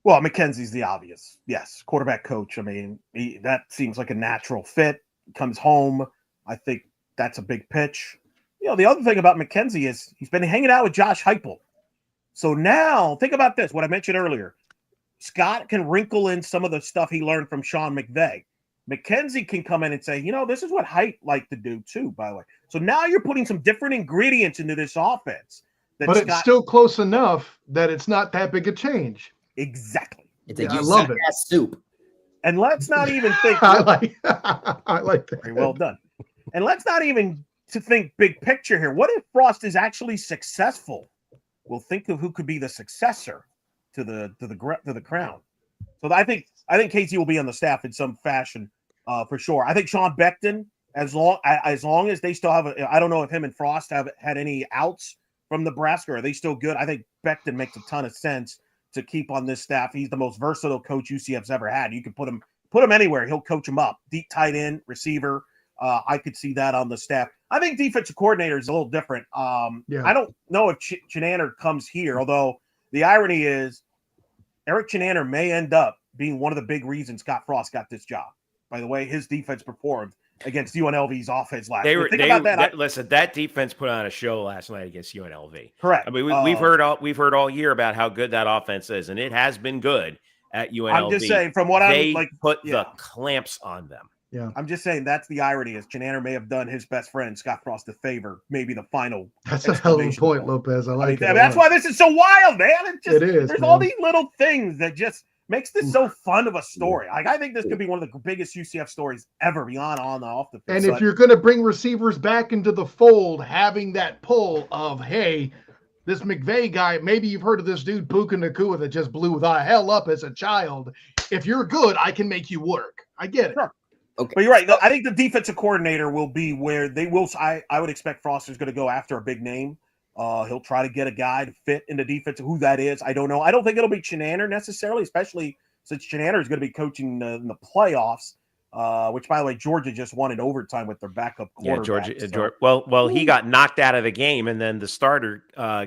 Well, Mackenzie's the obvious. Yes, quarterback coach. I mean, that seems like a natural fit. Comes home. I think that's a big pitch. The other thing about Mackenzie is he's been hanging out with Josh Heupel. So now, think about this, what I mentioned earlier. Scott can wrinkle in some of the stuff he learned from Sean McVay. Mackenzie can come in and say, this is what Hype liked to do too, by the way. So now you're putting some different ingredients into this offense. But it's still close enough that it's not that big a change. Exactly. It's a I love it. soup. And let's not even think. I like that. Very well done. And let's not even to think big picture here. What if Frost is actually successful? We'll think of who could be the successor to the crown. So I think Casey will be on the staff in some fashion for sure. I think Sean Beckton, as long as they still have I don't know if him and Frost have had any outs from Nebraska. Are they still good? I think Beckton makes a ton of sense to keep on this staff. He's the most versatile coach UCF's ever had. You can put him anywhere. He'll coach him up. Deep tight end, receiver. I could see that on the staff. I think defensive coordinator is a little different. I don't know if Chinander comes here, although the irony is Eric Chinander may end up being one of the big reasons Scott Frost got this job. By the way, his defense performed against UNLV's offense last year. Listen, that defense put on a show last night against UNLV. Correct. I mean, we've heard all year about how good that offense is, and it has been good at UNLV. I'm just saying, from what put the clamps on them. Yeah, I'm just saying that's the irony is Chinander may have done his best friend Scott Frost a favor, maybe the final. That's a hell of a point, Lopez. I like it. That's why this is so wild, man. It is. There's all these little things that just makes this so fun of a story. Like, I think this could be one of the biggest UCF stories ever, beyond on and off the field. And if you're going to bring receivers back into the fold, having that pull of, hey, this McVay guy, maybe you've heard of this dude, Puka Nacua, that just blew the hell up as a child. If you're good, I can make you work. I get it. Sure. Okay. But you're right. I think the defensive coordinator will be where they will. I would expect Foster's going to go after a big name. He'll try to get a guy to fit in the defense. Who that is, I don't know. I don't think it'll be Chinander necessarily, especially since Chinander is going to be coaching in the playoffs, which, by the way, Georgia just won in overtime with their backup quarterback. Yeah, Georgia. Well, he got knocked out of the game, and then the starter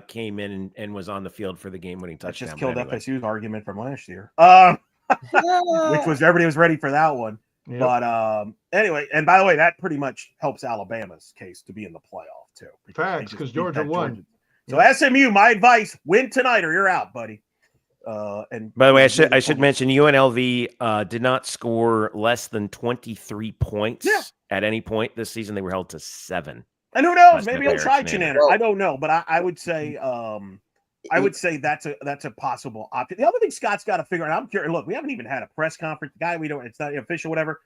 came in and was on the field for the game-winning touchdown. That just killed FSU's argument from last year, which was everybody was ready for that one. Yep. But anyway, and by the way, that pretty much helps Alabama's case to be in the playoff too. Facts, because Georgia won. So SMU, my advice: win tonight or you're out, buddy. And by the way, I should mention UNLV did not score less than 23 points at any point this season. They were held to 7. And who knows? Maybe he'll try Chinander. I don't know, but I would say that's a possible option. The other thing Scott's got to figure out. I'm curious. Look, we haven't even had a press conference. The guy, it's not official, whatever.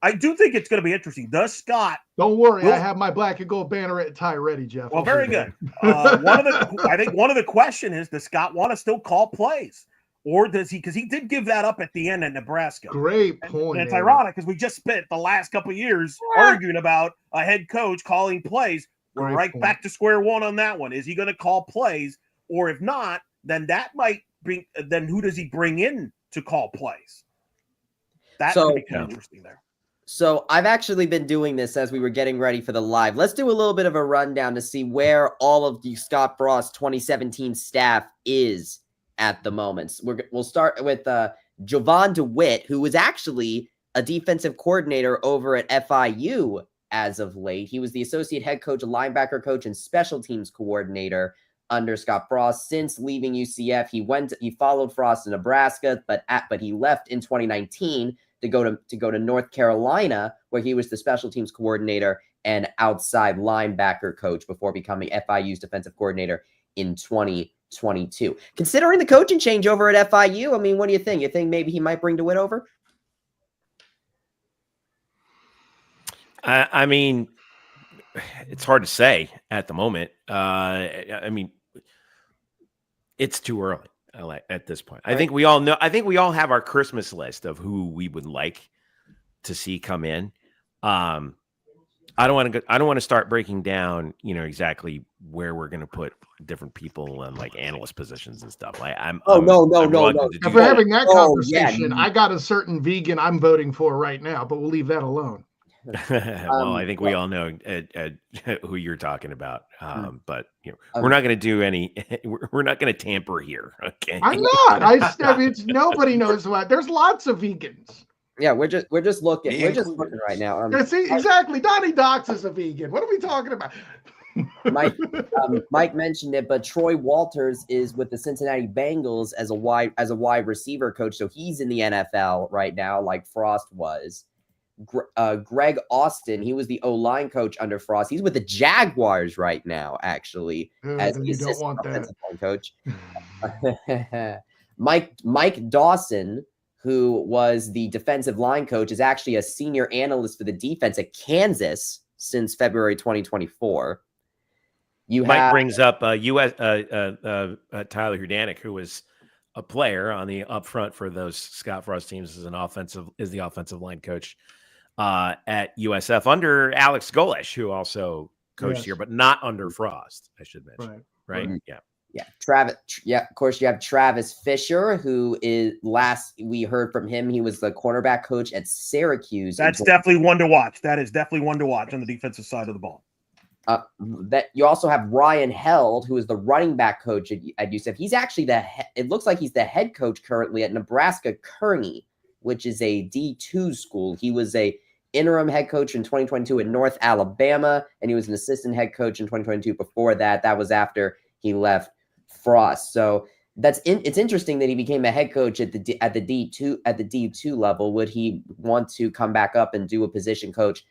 I do think it's going to be interesting. Does Scott? Don't worry, I have my Black Gold Banneret tie ready, Jeff. Well, very good. I think one of the question is: does Scott want to still call plays, or does he? Because he did give that up at the end at Nebraska. Great point. And it's ironic because we just spent the last couple of years arguing about a head coach calling plays. We're back to square one on that one. Is he going to call plays, or if not, then that might bring. Then who does he bring in to call plays? That would be kind of interesting there. So I've actually been doing this as we were getting ready for the live. Let's do a little bit of a rundown to see where all of the Scott Frost 2017 staff is at the moment. We'll start with Jovan DeWitt, who was actually a defensive coordinator over at FIU as of late. He was the associate head coach, linebacker coach, and special teams coordinator under Scott Frost. Since leaving UCF, he followed Frost to Nebraska, but he left in 2019 to go to North Carolina, where he was the special teams coordinator and outside linebacker coach before becoming FIU's defensive coordinator in 2022. Considering the coaching change over at FIU, I mean, what do you think? You think maybe he might bring DeWitt over? I mean, it's hard to say at the moment. I mean, it's too early. At this point, I think we all know. I think we all have our Christmas list of who we would like to see come in. I don't want to start breaking down, exactly where we're going to put different people in like analyst positions and stuff. No. If we're having that conversation, I got a certain vegan I'm voting for right now, but we'll leave that alone. Well, I think we all know who you're talking about, but we're not going to do any. We're not going to tamper here. Okay, I'm not. I mean, nobody knows what. There's lots of vegans. Yeah, we're just looking. We're just looking right now. See, exactly. Donnie Dox is a vegan. What are we talking about? Mike mentioned it, but Troy Walters is with the Cincinnati Bengals as a wide receiver coach, so he's in the NFL right now, like Frost was. Greg Austin, he was the O-line coach under Frost. He's with the Jaguars right now, actually, as the assistant offensive line coach. Mike Dawson, who was the defensive line coach, is actually a senior analyst for the defense at Kansas since February 2024. Mike brings up Tyler Hudanick, who was a player on the up front for those Scott Frost teams as the offensive line coach at USF under Alex Golesh, who also coached here, but not under Frost, I should mention. Right? Yeah. Travis. Yeah. Of course, you have Travis Fisher, who is we heard from him. He was the cornerback coach at Syracuse. That's definitely one to watch. That is definitely one to watch on the defensive side of the ball. That you also have Ryan Held, who is the running back coach at UCF. He's actually it looks like he's the head coach currently at Nebraska Kearney, which is a D2 school. He was a interim head coach in 2022 at North Alabama, and he was an assistant head coach in 2022 before that. That was after he left Frost. So it's interesting that he became a head coach at the D2 level. Would he want to come back up and do a position coach?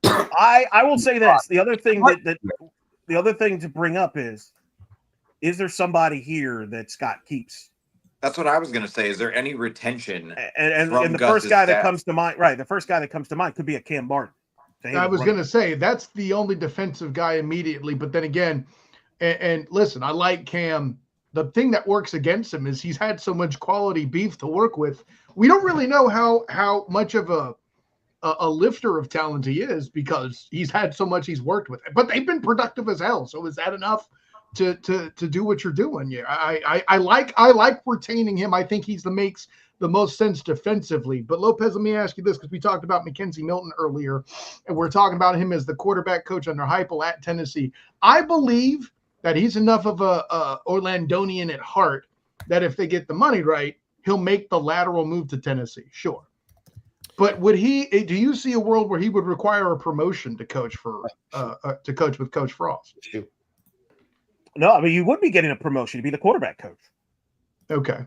I will say this. The other thing the other thing to bring up is there somebody here that Scott keeps? That's what I was going to say. Is there any retention? And the first guy that comes to mind, right? The first guy that comes to mind could be a Cam Barton. I was going to say that's the only defensive guy immediately. But then again, and listen, I like Cam. The thing that works against him is he's had so much quality beef to work with. We don't really know how much of a lifter of talent he is because he's had so much he's worked with. But they've been productive as hell. So is that enough to do what you're doing? Yeah, I like retaining him. I think makes the most sense defensively. But Lopez, let me ask you this, because we talked about Mackenzie Milton earlier, and we're talking about him as the quarterback coach under Heupel at Tennessee. I believe that he's enough of a Orlandonian at heart that if they get the money right, he'll make the lateral move to Tennessee. Sure. But do you see a world where he would require a promotion to coach with Coach Frost? No, I mean, you would be getting a promotion to be the quarterback coach. Okay.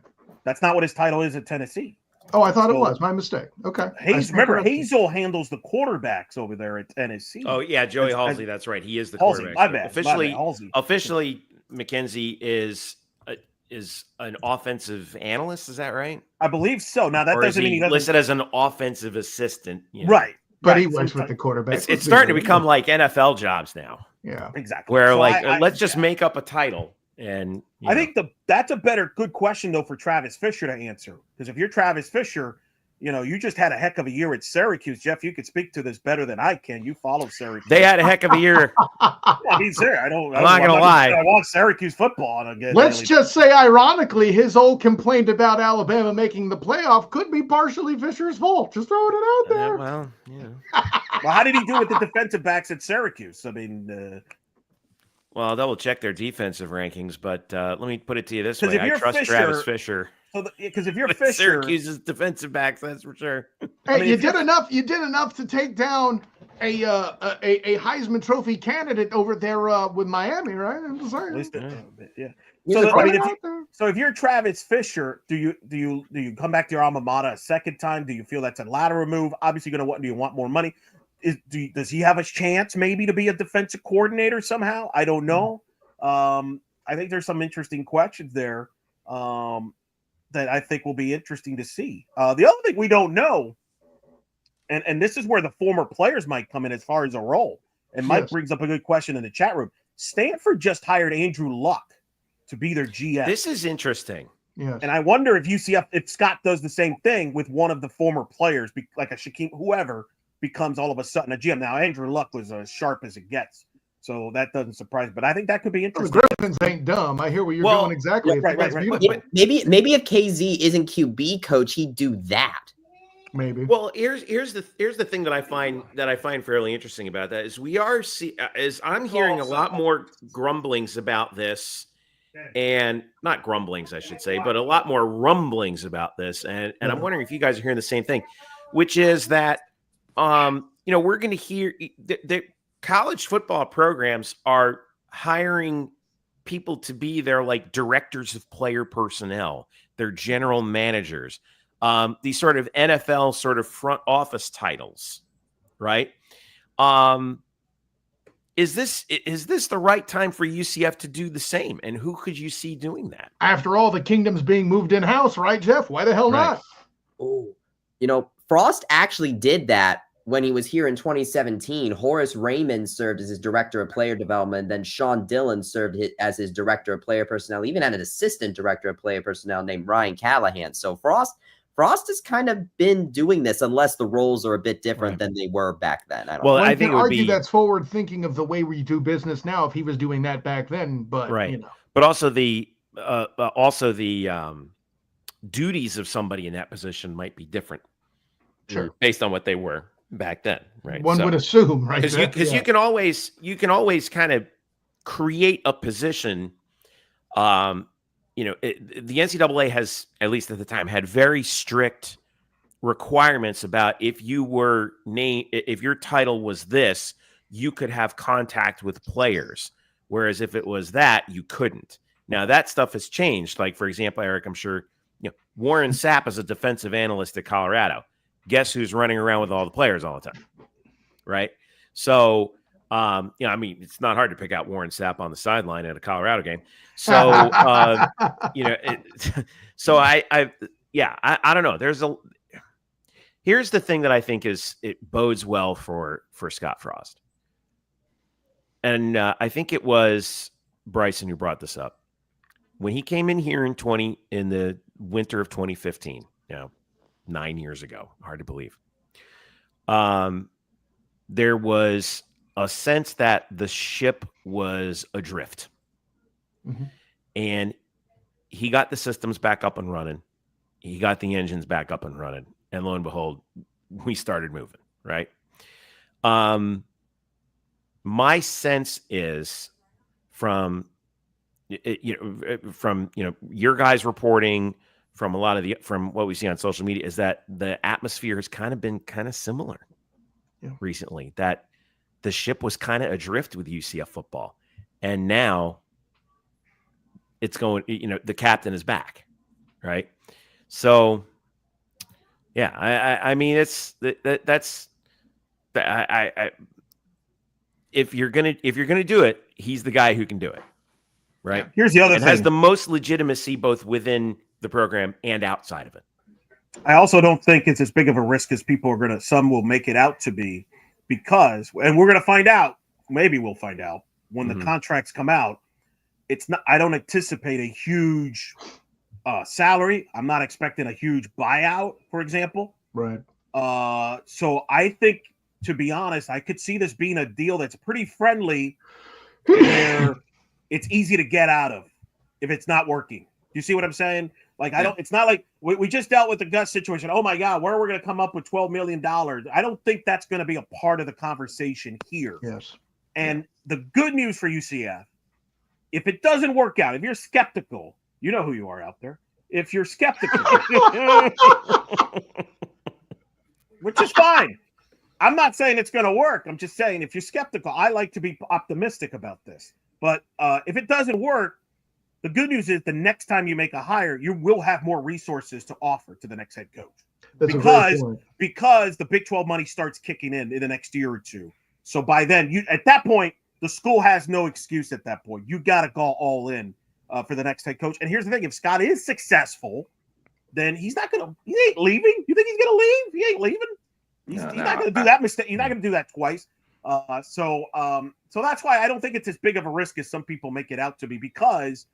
That's not what his title is at Tennessee. Oh, I thought it So- was. My mistake. Okay. Remember, Hazel handles the quarterbacks over there at Tennessee. Oh yeah, Joey That's- Halsey. That's right. He is the Halsey, quarterback. my coach. bad. Officially, Halsey. officially, McKenzie is an offensive analyst. Is that right? I believe so. Now that Or is doesn't mean he he doesn't. listed as an offensive assistant? You know? Right. But right. he works with Sometimes- the quarterback. It's starting to become like NFL jobs now, Yeah. exactly where So like I- let's just make up a title. And you I know. think that's a good question though for Travis Fisher to answer, because if you're Travis Fisher, you just had a heck of a year at Syracuse. Jeff, you could speak to this better than I can. You follow Syracuse. they had a heck of a year. Well, he's there. I'm not gonna lie. I want Syracuse football on a Let's daily- just say, ironically, his old complaint about Alabama making the playoff could be partially Fisher's fault. Just throwing it out there. Well, you know. Well, how did he do with the defensive backs at Syracuse? I mean, Well, I'll double check their defensive rankings, but let me put it to you this 'Cause way: if I you're trust Fisher- Travis Fisher. because if you're With Fisher, Syracuse's defensive backs, that's for sure. Hey, I mean, you if did you're- enough. You did enough to take down a Heisman Trophy candidate over there with Miami, right? I'm just at saying. least, Yeah. yeah. He's So a I Throwing mean, it if out there. So if you're Travis Fisher, do you come back to your alma mater a second time? Do you feel that's a lateral move? Obviously, do you want more money? Does he have a chance maybe to be a defensive coordinator somehow? I don't know. I think there's some interesting questions there that I think will be interesting to see. The other thing we don't know, and this is where the former players might come in as far as a role. And Mike Yes. brings up a good question in the chat room. Stanford just hired Andrew Luck to be their GM. This is interesting. Yes. And I wonder if Scott does the same thing with one of the former players, like a Shaquem, whoever becomes all of a sudden a GM. Now, Andrew Luck was as sharp as it gets, so that doesn't surprise me. But I think that could be The interesting. Griffins ain't dumb. I hear what you're Well, doing exactly. yeah, I think right, that's right, right. beautiful. Maybe if KZ isn't QB coach, he'd do that. Maybe. Well, here's the thing that I find fairly interesting about that is I'm hearing a lot more grumblings about this, and not grumblings, I should say, but a lot more rumblings about this, and I'm wondering if you guys are hearing the same thing, which is that we're going to hear the college football programs are hiring people to be their like directors of player personnel, their general managers. These sort of NFL sort of front office titles, right? Is this the right time for UCF to do the same? And who could you see doing that? After all, the kingdom's being moved in house, right, Jeff? Why the hell Right. not? Frost actually did that when he was here in 2017. Horace Raymond served as his director of player development. Then Sean Dillon served as his director of player personnel, even had an assistant director of player personnel named Ryan Callahan. So Frost has kind of been doing this, unless the roles are a bit different Right. than they were back then. I don't Well, know. One I can think it would argue be that's forward thinking of the way we do business now if he was doing that back then, but right. But also the duties of somebody in that position might be different, Sure. based on what they were back then, right? One So- would assume, right? because you can always kind of create a position. The NCAA has, at least at the time, had very strict requirements about if you were if your title was this, you could have contact with players, whereas if it was that, you couldn't. Now that stuff has changed. Like, for example, Eric, I'm sure Warren Sapp is a defensive analyst at Colorado. Guess who's running around with all the players all the time, right? So, it's not hard to pick out Warren Sapp on the sideline at a Colorado game. So, so I don't know. Here's the thing that I think it bodes well for Scott Frost. And I think it was Bryson who brought this up. When he came in here in the winter of 2015, 9 years ago, hard to believe. There was a sense that the ship was adrift. Mm-hmm. And he got the systems back up and running. He got the engines back up and running. And lo and behold, we started moving, right? My sense is from your guys reporting, from a lot of from what we see on social media, is that the atmosphere has kind of been similar recently, that the ship was kind of adrift with UCF football. And now it's going, the captain is back, right? So, yeah, I mean, that's if you're gonna do it, he's the guy who can do it, right? Yeah. Here's the other and thing. has the most legitimacy both within the program and outside of it. I also don't think it's as big of a risk as some will make it out to be, because, and we're going to find out, maybe we'll find out when the contracts come out. It's not, I don't anticipate a huge salary. I'm not expecting a huge buyout, for example. Right. So I think, to be honest, I could see this being a deal that's pretty friendly, where it's easy to get out of if it's not working. You see what I'm saying? Like, it's not like we just dealt with the Gus situation. Oh my God, where are we going to come up with $12 million? I don't think that's going to be a part of the conversation here. Yes. And the good news for UCF, if it doesn't work out, if you're skeptical, you know who you are out there. If you're skeptical, which is fine. I'm not saying it's going to work. I'm just saying, if you're skeptical, I like to be optimistic about this. But if it doesn't work, the good news is the next time you make a hire, you will have more resources to offer to the next head coach. Because the Big 12 money starts kicking in the next year or two. So by then, at that point, the school has no excuse at that point. You got to go all in for the next head coach. And here's the thing. If Scott is successful, then he ain't leaving. You think he's going to leave? He ain't leaving. He's not going to do that mistake. He's not going to do that twice. So that's why I don't think it's as big of a risk as some people make it out to be, because,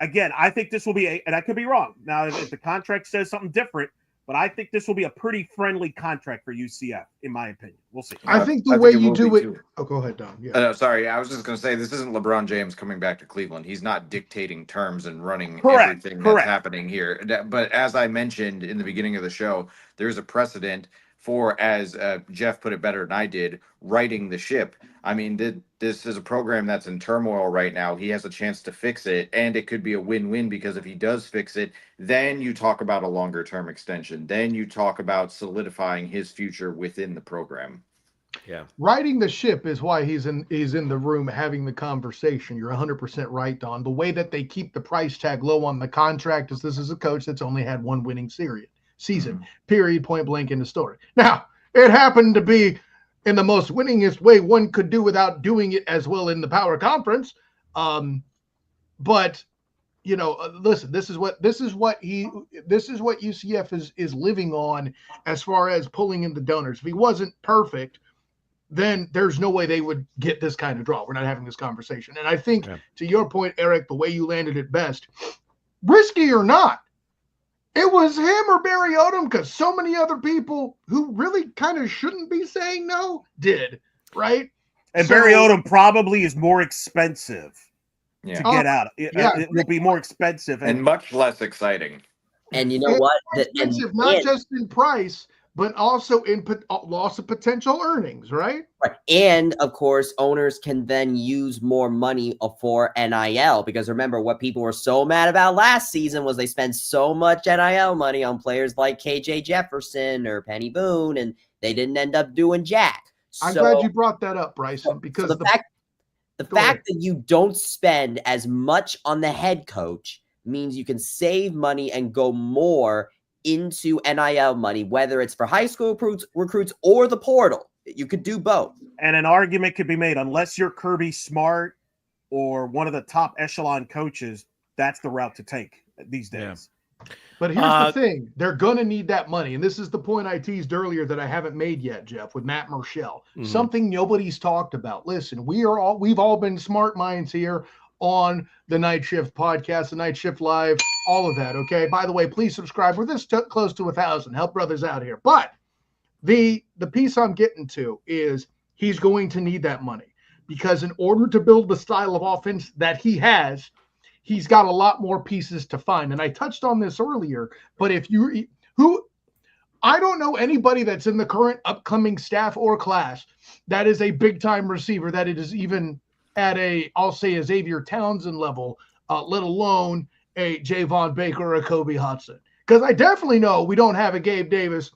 again, I think this will be and I could be wrong. Now, if the contract says something different, but I think this will be a pretty friendly contract for UCF, in my opinion. We'll see. I think the way you do it. Oh, go ahead, Don. Yeah. Sorry, I was just going to say, this isn't LeBron James coming back to Cleveland. He's not dictating terms and running everything that's happening here. But as I mentioned in the beginning of the show, there's a precedent for, as Jeff put it better than I did, righting the ship. I mean, this is a program that's in turmoil right now. He has a chance to fix it, and it could be a win-win, because if he does fix it, then you talk about a longer-term extension. Then you talk about solidifying his future within the program. Yeah. Righting the ship is why he's in the room having the conversation. You're 100% right, Don. The way that they keep the price tag low on the contract is this is a coach that's only had one winning season, period, point blank in the story. Now, it happened to be in the most winningest way one could do without doing it as well in the Power Conference. But listen, this is what UCF is living on as far as pulling in the donors. If he wasn't perfect, then there's no way they would get this kind of draw. We're not having this conversation. And I think, to your point, Eric, the way you landed it best, risky or not, it was him or Barry Odom, because so many other people who really kind of shouldn't be saying no did, right? And Barry Odom probably is more expensive to get out. It will be more expensive and much less exciting. And you know what? Expensive, not just in price, but also in loss of potential earnings, right? Right. And of course, owners can then use more money for NIL, because remember, what people were so mad about last season was they spent so much NIL money on players like KJ Jefferson or Penny Boone, and they didn't end up doing jack. I'm glad you brought that up, Bryson, because the fact that you don't spend as much on the head coach means you can save money and go more into NIL money, whether it's for high school recruits or the portal. You could do both. And an argument could be made, unless you're Kirby Smart or one of the top echelon coaches, that's the route to take these days. Yeah. But here's the thing. They're going to need that money. And this is the point I teased earlier that I haven't made yet, Jeff, with Matt Murschel. Something nobody's talked about. Listen, we've all been smart minds here on the Night Shift podcast, the Night Shift Live, all of that, okay? By the way, please subscribe. We're this close to 1,000. Help brothers out here. But the piece I'm getting to is he's going to need that money, because in order to build the style of offense that he has, he's got a lot more pieces to find. And I touched on this earlier, but I don't know anybody that's in the current upcoming staff or class that is a big-time receiver, that it is even at I'll say a Xavier Townsend level, let alone a Javon Baker or a Kobe Hudson. Because I definitely know we don't have a Gabe Davis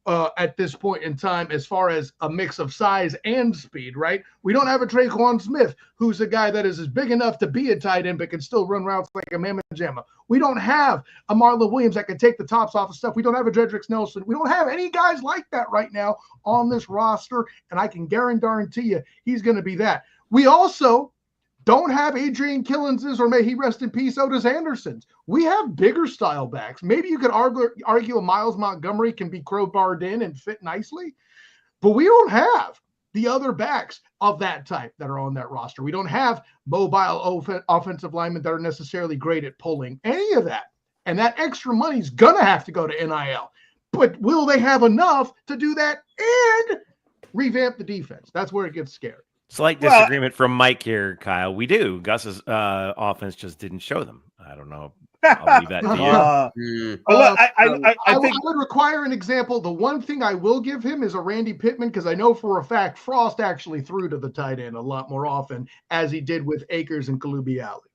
at this point in time as far as a mix of size and speed, right? We don't have a Traquan Smith, who's a guy that is big enough to be a tight end but can still run routes like a mamma jamma. We don't have a Marlon Williams that can take the tops off of stuff. We don't have a Jedricks Nelson. We don't have any guys like that right now on this roster, and I can guarantee you he's going to be that. We also don't have Adrian Killenses, or may he rest in peace, Otis Andersons. We have bigger style backs. Maybe you could argue a Miles Montgomery can be crowbarred in and fit nicely, but we don't have the other backs of that type that are on that roster. We don't have mobile offensive linemen that are necessarily great at pulling any of that. And that extra money is going to have to go to NIL. But will they have enough to do that and revamp the defense? That's where it gets scary. Slight disagreement from Mike here, Kyle. We do. Gus's offense just didn't show them. I don't know. I'll leave that to you. I would require an example. The one thing I will give him is a Randy Pittman, because I know for a fact Frost actually threw to the tight end a lot more often, as he did with Akers and Kalubi Alley.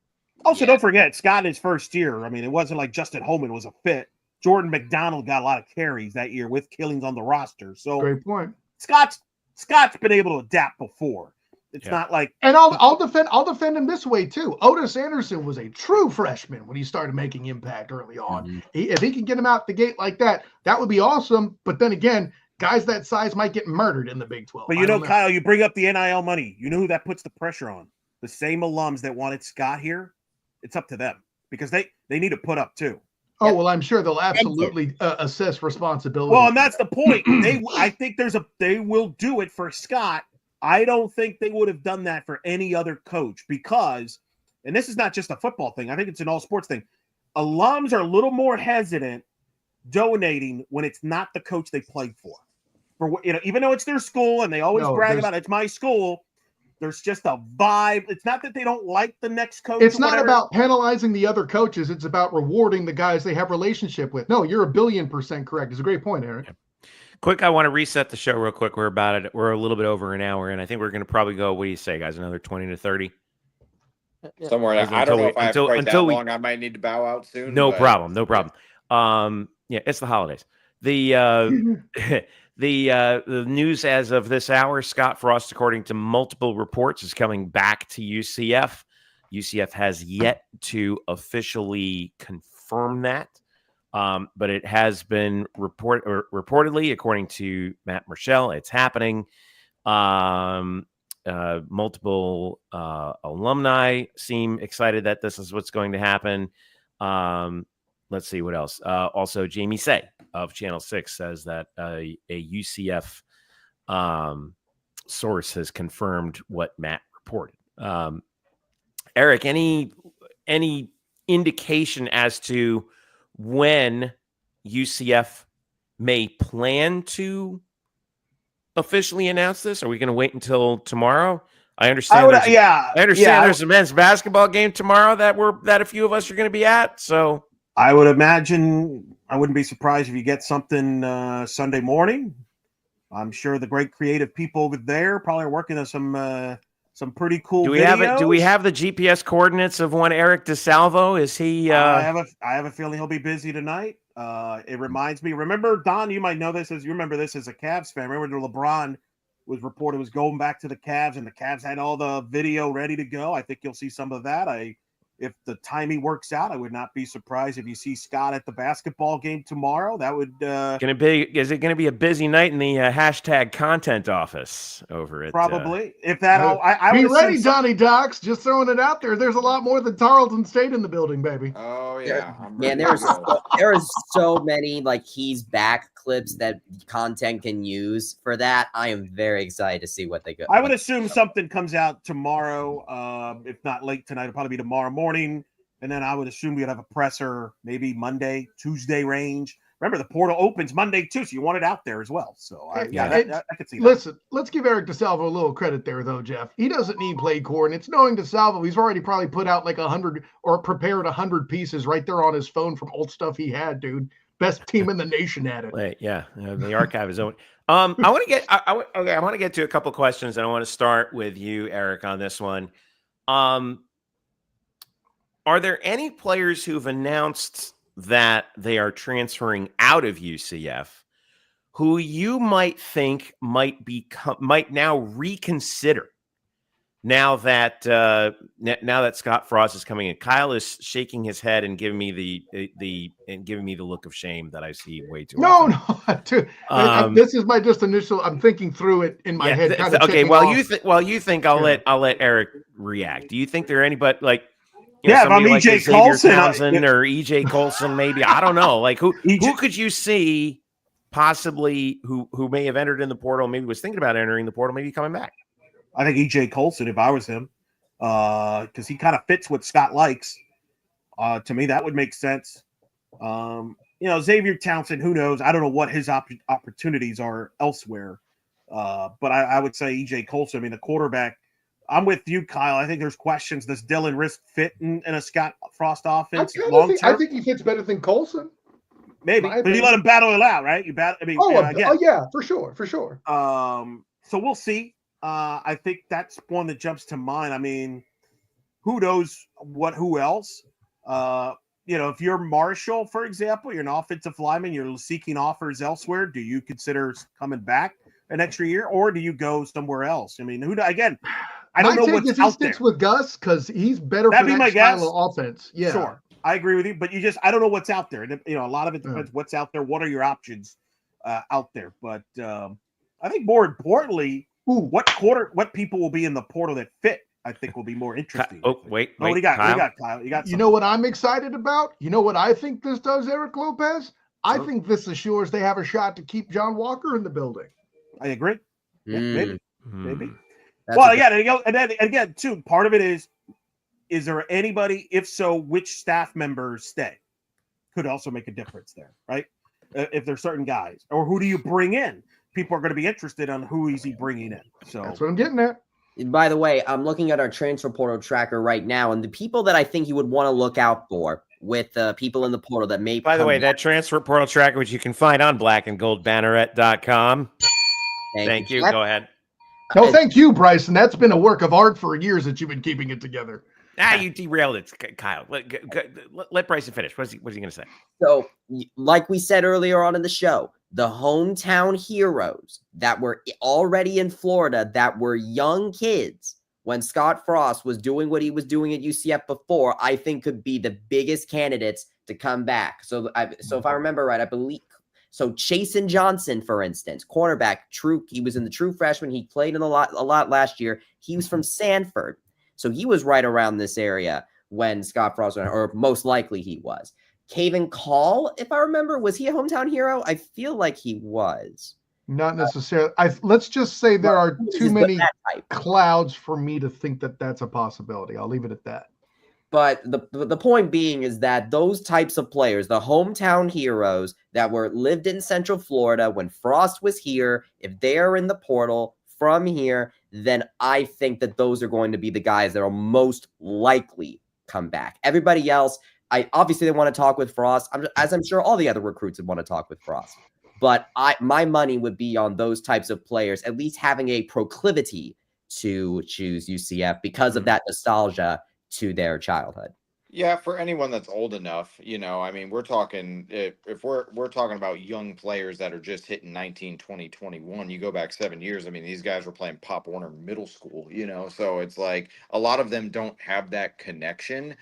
Also, don't forget, Scott, his first year, I mean, it wasn't like Justin Holman was a fit. Jordan McDonald got a lot of carries that year with Killings on the roster. So great point. Scott's been able to adapt before. It's not like, and I'll defend him this way too. Otis Anderson was a true freshman when he started making impact early on. Mm-hmm. If he can get him out the gate like that, that would be awesome. But then again, guys that size might get murdered in the Big 12. But you know, Kyle, you bring up the NIL money. You know who that puts the pressure on? The same alums that wanted Scott here. It's up to them because they need to put up too. Oh, well, I'm sure they'll absolutely assess responsibility. Well, and that's the point. I think they will do it for Scott. I don't think they would have done that for any other coach because, and this is not just a football thing, I think it's an all sports thing. Alums are a little more hesitant donating when it's not the coach they played for. Even though it's their school and they always brag about it's my school, there's just a vibe. It's not that they don't like the next coach. It's not about penalizing the other coaches. It's about rewarding the guys they have relationship with. No, you're 1,000,000,000% correct. It's a great point, Eric. Quick, I want to reset the show real quick. We're a little bit over an hour, and I think we're going to probably go, what do you say, guys, another 20 to 30? Somewhere. I don't know if I have quite that long. I might need to bow out soon. No problem. Yeah, it's the holidays. The the news as of this hour, Scott Frost, according to multiple reports, is coming back to UCF. UCF has yet to officially confirm that. But it has been reportedly, according to Matt Marshall, it's happening. Multiple alumni seem excited that this is what's going to happen. Let's see what else. Also, Jamie Say of Channel 6 says that a UCF source has confirmed what Matt reported. Eric, any indication as to when UCF may plan to officially announce this? Are we going to wait until tomorrow? I understand. There's a men's basketball game tomorrow that a few of us are going to be at. So I would imagine I wouldn't be surprised if you get something Sunday morning. I'm sure the great creative people over there probably are working on some pretty cool videos. Do we have the GPS coordinates of one Eric DeSalvo? Is he? I have a feeling he'll be busy tonight. It reminds me. Remember, Don, you might know this as a Cavs fan. Remember, LeBron was reported was going back to the Cavs, and the Cavs had all the video ready to go. I think you'll see some of that. If the timing works out, I would not be surprised if you see Scott at the basketball game tomorrow. That would is it going to be a busy night in the hashtag content office over at probably if that I be ready, Johnny Docs. Just throwing it out there. There's a lot more than Tarleton State in the building, baby. Oh yeah, there is so many like he's back clips that content can use for that. I am very excited to see what they go. I would assume something comes out tomorrow. If not late tonight, it'll probably be tomorrow morning. And then I would assume we'd have a presser maybe Monday, Tuesday range. Remember, the portal opens Monday too, so you want it out there as well. So I could see that. Listen, let's give Eric DeSalvo a little credit there, though, Jeff. He doesn't need play coordinates. Knowing DeSalvo, he's already probably put out like 100 or prepared 100 pieces right there on his phone from old stuff he had, dude. Best team in the nation at it. Wait, yeah, the archive is open. I want to get to a couple questions, and I want to start with you, Eric, on this one. Are there any players who've announced that they are transferring out of UCF who you might think might now reconsider now that Scott Frost is coming in. Kyle is shaking his head and giving me the look of shame that I see way too often. No, dude, this is my just initial. I'm thinking through it in my head. Okay, while you think, I'll let Eric react. Do you think there are anybody like? If I'm like EJ Xavier Colson Townsend or EJ Colson, maybe, I don't know. Like who could you see possibly who may have entered in the portal, maybe was thinking about entering the portal, maybe coming back? I think EJ Colson, if I was him, because he kind of fits what Scott likes. To me, that would make sense. Xavier Townsend, who knows? I don't know what his opportunities are elsewhere. But I would say EJ Colson. I mean, the quarterback. I'm with you, Kyle. I think there's questions. Does Dylan Risk fit in a Scott Frost offense long term? I think he fits better than Colson. Maybe, but you let him battle it out, right? Yeah, for sure. So we'll see. I think that's one that jumps to mind. I mean, who knows who else? If you're Marshall, for example, you're an offensive lineman, you're seeking offers elsewhere. Do you consider coming back an extra year, or do you go somewhere else? I mean, I don't know what's out there. He sticks with Gus because he's better for that style of offense. Yeah, sure, I agree with you, but I don't know what's out there. A lot of it depends what's out there. What are your options out there? But I think more importantly, what people will be in the portal that fit, I think will be more interesting. Wait. What do you got? Kyle? You got you know what I'm excited about? You know what I think this does, Eric Lopez? I think this assures they have a shot to keep John Walker in the building. I agree. Yeah, maybe. That's again, too, part of it is there anybody? If so, which staff members stay? Could also make a difference there, right? If there's certain guys, or who do you bring in? People are going to be interested on who is he bringing in. So that's what I'm getting at. By the way, I'm looking at our transfer portal tracker right now, and the people that I think you would want to look out for with people in the portal that may. By the way, that transfer portal tracker, which you can find on blackandgoldbanneret.com. Thank you. Go ahead. No, thank you, Bryson. That's been a work of art for years that you've been keeping it together. You derailed it, Kyle. Let Bryson finish. What's he going to say? So, like we said earlier on in the show, the hometown heroes that were already in Florida, that were young kids when Scott Frost was doing what he was doing at UCF before, I think could be the biggest candidates to come back. So if I remember right, I believe. So Chasen Johnson, for instance, cornerback, he was in the true freshman. He played in a lot last year. He was from Sanford. So he was right around this area when Scott Frost went, or most likely he was. Caven Call, if I remember, was he a hometown hero? I feel like he was. Not necessarily. Let's just say there are too many clouds for me to think that that's a possibility. I'll leave it at that. But the point being is that those types of players, the hometown heroes that lived in Central Florida when Frost was here, if they're in the portal from here, then I think that those are going to be the guys that are most likely come back. Everybody else, obviously they want to talk with Frost, as I'm sure all the other recruits would want to talk with Frost. But my money would be on those types of players, at least having a proclivity to choose UCF because of that nostalgia to their childhood. Yeah, for anyone that's old enough, I mean, we're talking, if we're talking about young players that are just hitting 19, 20, 21, you go back 7 years. I mean, these guys were playing Pop Warner middle school, so it's like a lot of them don't have that connection.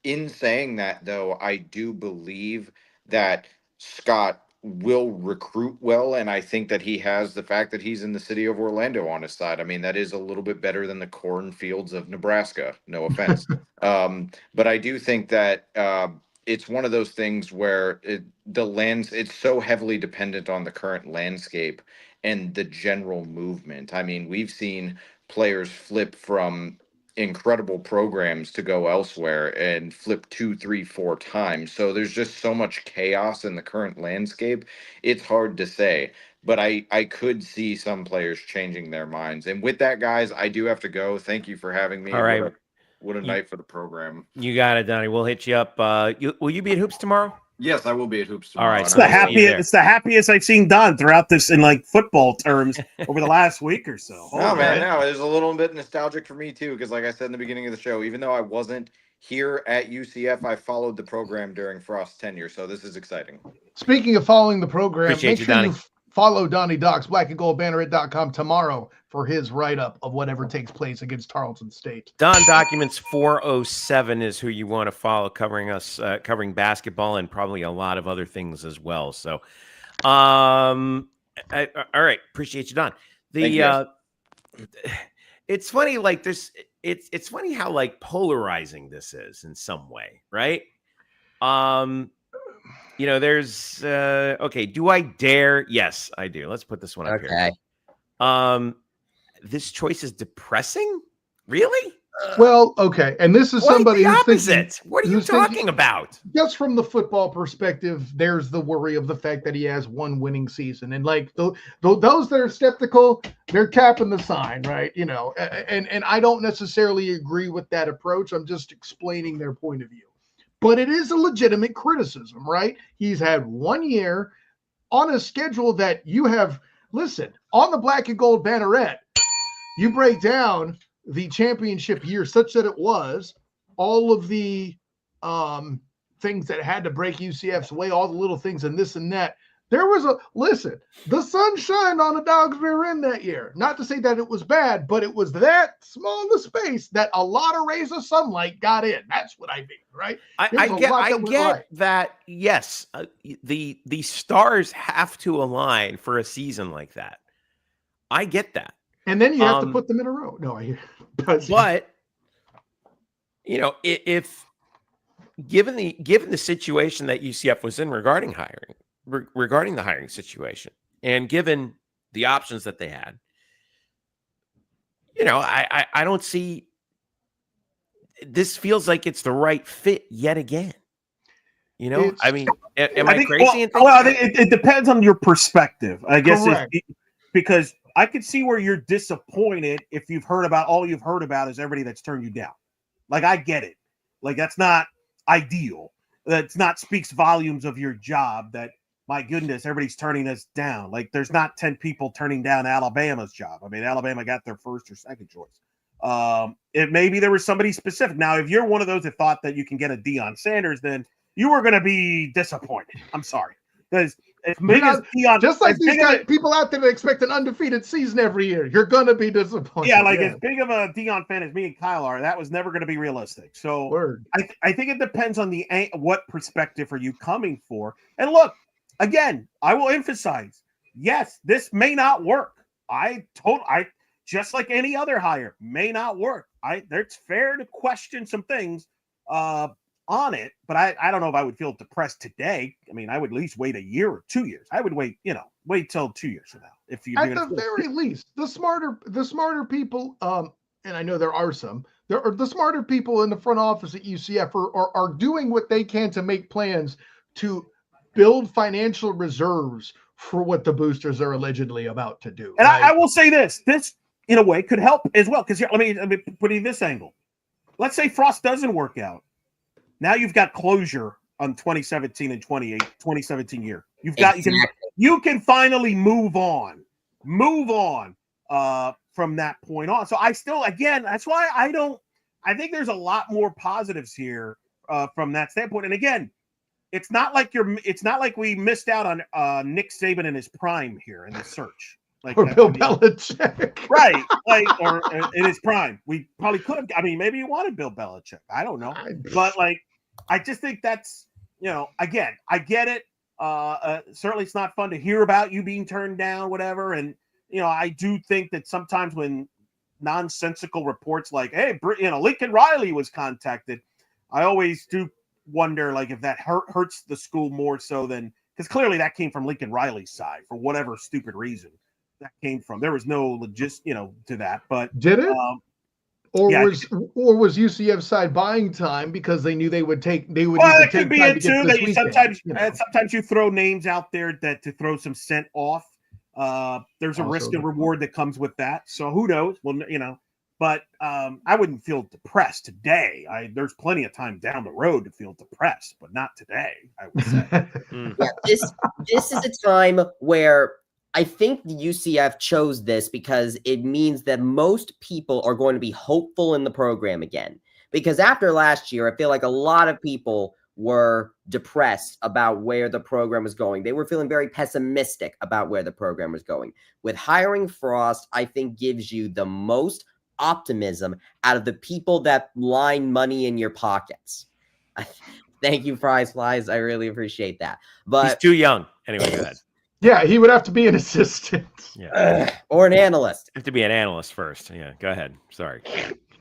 In saying that, though, I do believe that Scott will recruit well, and I think that he has the fact that he's in the city of Orlando on his side. I mean, that is a little bit better than the cornfields of Nebraska, no offense. But I do think that it's one of those things where it's so heavily dependent on the current landscape and the general movement. I mean, we've seen players flip from incredible programs to go elsewhere and flip 2, 3, 4 times. So there's just so much chaos in the current landscape. It's hard to say, but I could see some players changing their minds. And with that, guys, I do have to go. Thank you for having me. All right. What a night for the program. You got it, Donnie. We'll hit you up. Will you be at Hoops tomorrow? Yes, I will be at Hoops tomorrow. All right. It's the happiest I've seen Don throughout this in like football terms over the last week or so. No, it's a little bit nostalgic for me too, because like I said in the beginning of the show, even though I wasn't here at UCF, I followed the program during Frost's tenure, so this is exciting. Speaking of following the program, Appreciate you, Donnie. Follow Donnie Docks, blackandgoldbanneret.com tomorrow for his write-up of whatever takes place against Tarleton State. Don Documents 407 is who you want to follow, covering basketball and probably a lot of other things as well. So, all right, appreciate you, Don. Thank you. It's funny, like this. It's funny how like polarizing this is in some way, right? There's okay. Do I dare? Yes, I do. Let's put this one up here. This choice is depressing. Really? Well, okay. And this is somebody who's opposite. What are you talking about? Just from the football perspective, there's the worry of the fact that he has one winning season. And like those that are skeptical, they're capping the sign, right? And I don't necessarily agree with that approach. I'm just explaining their point of view. But it is a legitimate criticism, right? He's had 1 year on a schedule that you have, listen, on the Black and Gold Banneret, you break down the championship year such that it was all of the things that had to break UCF's way, all the little things and this and that. There was the sun shined on the Dogs' rear end that year. Not to say that it was bad, but it was that small the space that a lot of rays of sunlight got in. That's what I mean, right? I get that. Yes, the stars have to align for a season like that. I get that. And then you have to put them in a row. No, I hear. But if given the situation that UCF was in regarding the hiring situation, and given the options that they had, I don't see. This feels like it's the right fit yet again. I mean, am I crazy? I think it depends on your perspective, I guess, because I could see where you're disappointed if all you've heard about is everybody that's turned you down. Like, I get it. Like, that's not ideal. That's not speaks volumes of your job that, my goodness, everybody's turning us down. Like, there's not 10 people turning down Alabama's job. I mean, Alabama got their first or second choice. Maybe there was somebody specific. Now, if you're one of those that thought that you can get a Deion Sanders, then you were going to be disappointed. I'm sorry. Because just like these people out there that expect an undefeated season every year, you're going to be disappointed. Yeah, as big of a Deion fan as me and Kyle are, that was never going to be realistic. So I think it depends on what perspective are you coming for. And look, again, I will emphasize, yes, this may not work. I just like any other hire may not work. It's fair to question some things on it, but I don't know if I would feel depressed today. I mean, I would at least wait a year or 2 years. I would wait till 2 years from now. If you at the very least, the smarter people, and I know there are some, the smarter people in the front office at UCF are doing what they can to make plans to build financial reserves for what the boosters are allegedly about to do. And right? I will say this in a way could help as well. Because let me put it this angle. Let's say Frost doesn't work out. Now you've got closure on 2017 and 2017 year. You can finally move on from that point on. So that's why I think there's a lot more positives here from that standpoint. And again, it's not like we missed out on Nick Saban in his prime here in the search. Or Bill Belichick. Right. Or in his prime. We probably could have. I mean, maybe you wanted Bill Belichick. I don't know. But I just think that's, again, I get it. Certainly it's not fun to hear about you being turned down, whatever. And, I do think that sometimes when nonsensical reports like, hey, Lincoln Riley was contacted, I always do wonder, if that hurts the school more so than, because clearly that came from Lincoln Riley's side for whatever stupid reason that came from. There was no to that, but did it? Or was UCF side buying time because they knew they would take Well, it could be it too. That sometimes you throw names out there to throw some scent off. There's a risk and reward that comes with that. So who knows? Well, but I wouldn't feel depressed today. There's plenty of time down the road to feel depressed, but not today, I would say. Yeah, this is a time where I think the UCF chose this because it means that most people are going to be hopeful in the program again. Because after last year, I feel like a lot of people were depressed about where the program was going. They were feeling very pessimistic about where the program was going. With hiring Frost, I think gives you the most optimism out of the people that line money in your pockets. Thank you, Fries Flies. I really appreciate that. But he's too young. Anyway, go ahead. Yeah, he would have to be an assistant. Yeah. Or an analyst. Have to be an analyst first. Yeah, go ahead. Sorry.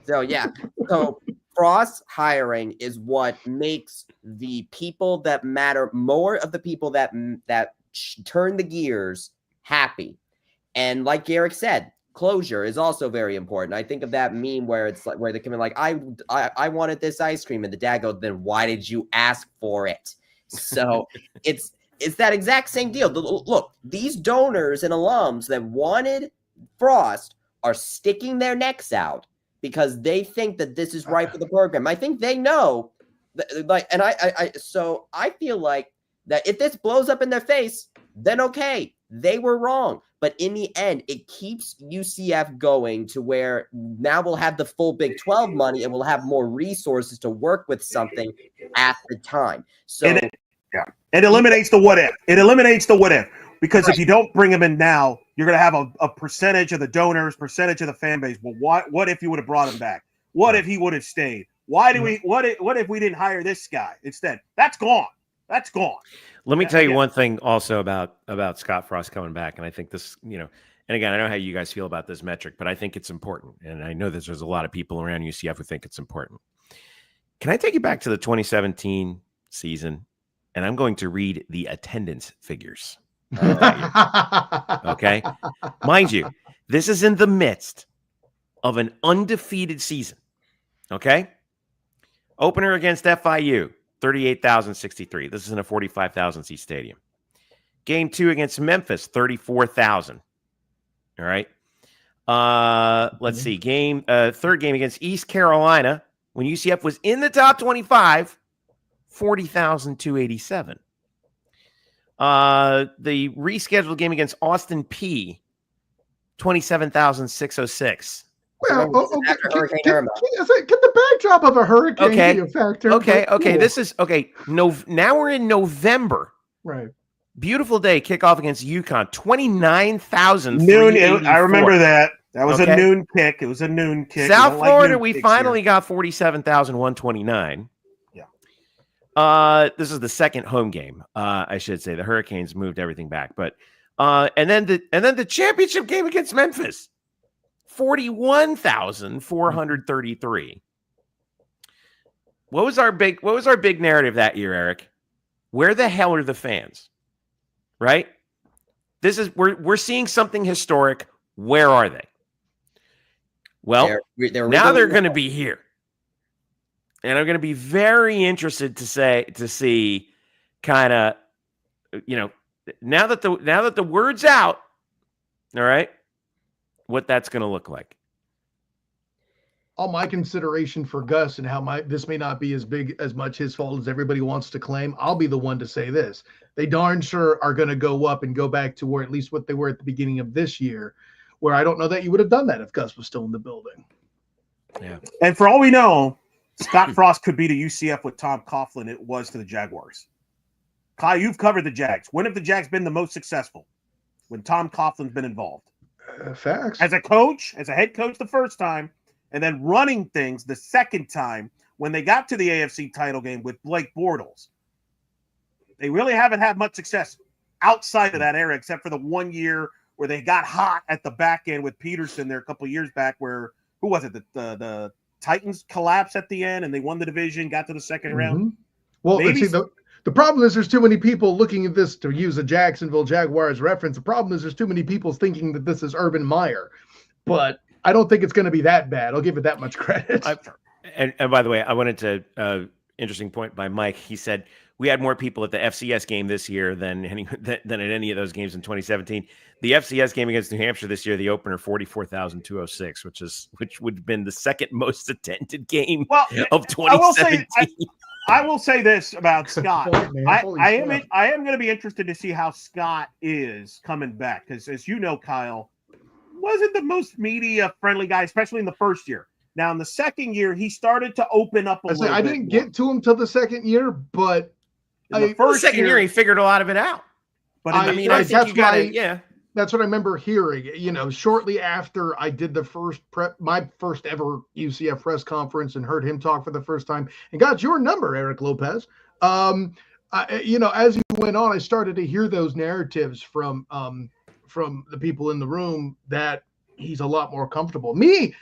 So yeah, so Frost hiring is what makes the people that matter, more of the people that turn the gears, happy. And like Garrick said, closure is also very important. I think of that meme where it's like where they come in like, I wanted this ice cream, and the dad goes, then why did you ask for it? So it's that exact same deal. Look, these donors and alums that wanted Frost are sticking their necks out because they think that this is right for the program. I think they know, so I feel like that if this blows up in their face, then okay, they were wrong. But in the end, it keeps UCF going to where now we'll have the full Big 12 money and we'll have more resources to work with something at the time. So it eliminates the what if. It eliminates the what if. Because if you don't bring him in now, you're going to have a percentage of the donors, percentage of the fan base. Well, what if you would have brought him back? What if he would have stayed? What if we didn't hire this guy instead? That's gone. That's gone. Let me tell you one thing also about Scott Frost coming back, and I think this, and again, I know how you guys feel about this metric, but I think it's important, and I know that there's a lot of people around UCF who think it's important. Can I take you back to the 2017 season, and I'm going to read the attendance figures. Okay, mind you, this is in the midst of an undefeated season. Okay, opener against FIU. 38,063. This is in a 45,000 seat stadium. Game 2 against Memphis, 34,000. All right. Let's see. Third game against East Carolina, when UCF was in the top 25, 40,287. The rescheduled game against Austin P, 27,606. Well, Get the backdrop of a hurricane be a factor. Okay. Cool. This is okay. Now we're in November. Right. Beautiful day. Kickoff against UConn. 29,000. Noon. I remember that. That was a noon kick. It was a noon kick. South Florida, we finally got 47,129. Yeah. This is the second home game. I should say the Hurricanes moved everything back, but and then the championship game against Memphis. 41,433. What was our big narrative that year, Eric? Where the hell are the fans? Right? We're seeing something historic. Where are they? Well, now they're going to be here. And I'm going to be very interested to see kind of, now that the word's out, all right, what that's going to look like. All my consideration for Gus and how this may not be as much his fault as everybody wants to claim. I'll be the one to say this. They darn sure are going to go up and go back to where at least what they were at the beginning of this year, where I don't know that you would have done that if Gus was still in the building. Yeah. And for all we know, Scott Frost could be to UCF what Tom Coughlin it was to the Jaguars. Kyle, you've covered the Jags. When have the Jags been the most successful? When Tom Coughlin's been involved. Facts. As a coach, as a head coach the first time, and then running things the second time when they got to the AFC title game with Blake Bortles. They really haven't had much success outside of that era, except for the 1 year where they got hot at the back end with Peterson there a couple of years back where, who was it? The Titans collapsed at the end and they won the division, got to the second round. Well, see, the problem is there's too many people looking at this, to use a Jacksonville Jaguars reference. The problem is there's too many people thinking that this is Urban Meyer. But I don't think it's going to be that bad. I'll give it that much credit. And by the way, I wanted to interesting point by Mike. He said we had more people at the FCS game this year than at any of those games in 2017. The FCS game against New Hampshire this year, the opener 44,206, which would have been the second most attended game of 2017. I will say this about Scott. I am going to be interested to see how Scott is coming back because, as you know, Kyle wasn't the most media friendly guy, especially in the first year. Now in the second year, he started to open up a little bit. I didn't get to him till the second year, but in the first second year he figured a lot of it out. But I mean, I think you got to, yeah. That's what I remember hearing. You know, shortly after I did my first ever UCF press conference and heard him talk for the first time and got your number, Eric Lopez. You know, as you went on, I started to hear those narratives from the people in the room that he's a lot more comfortable. Me,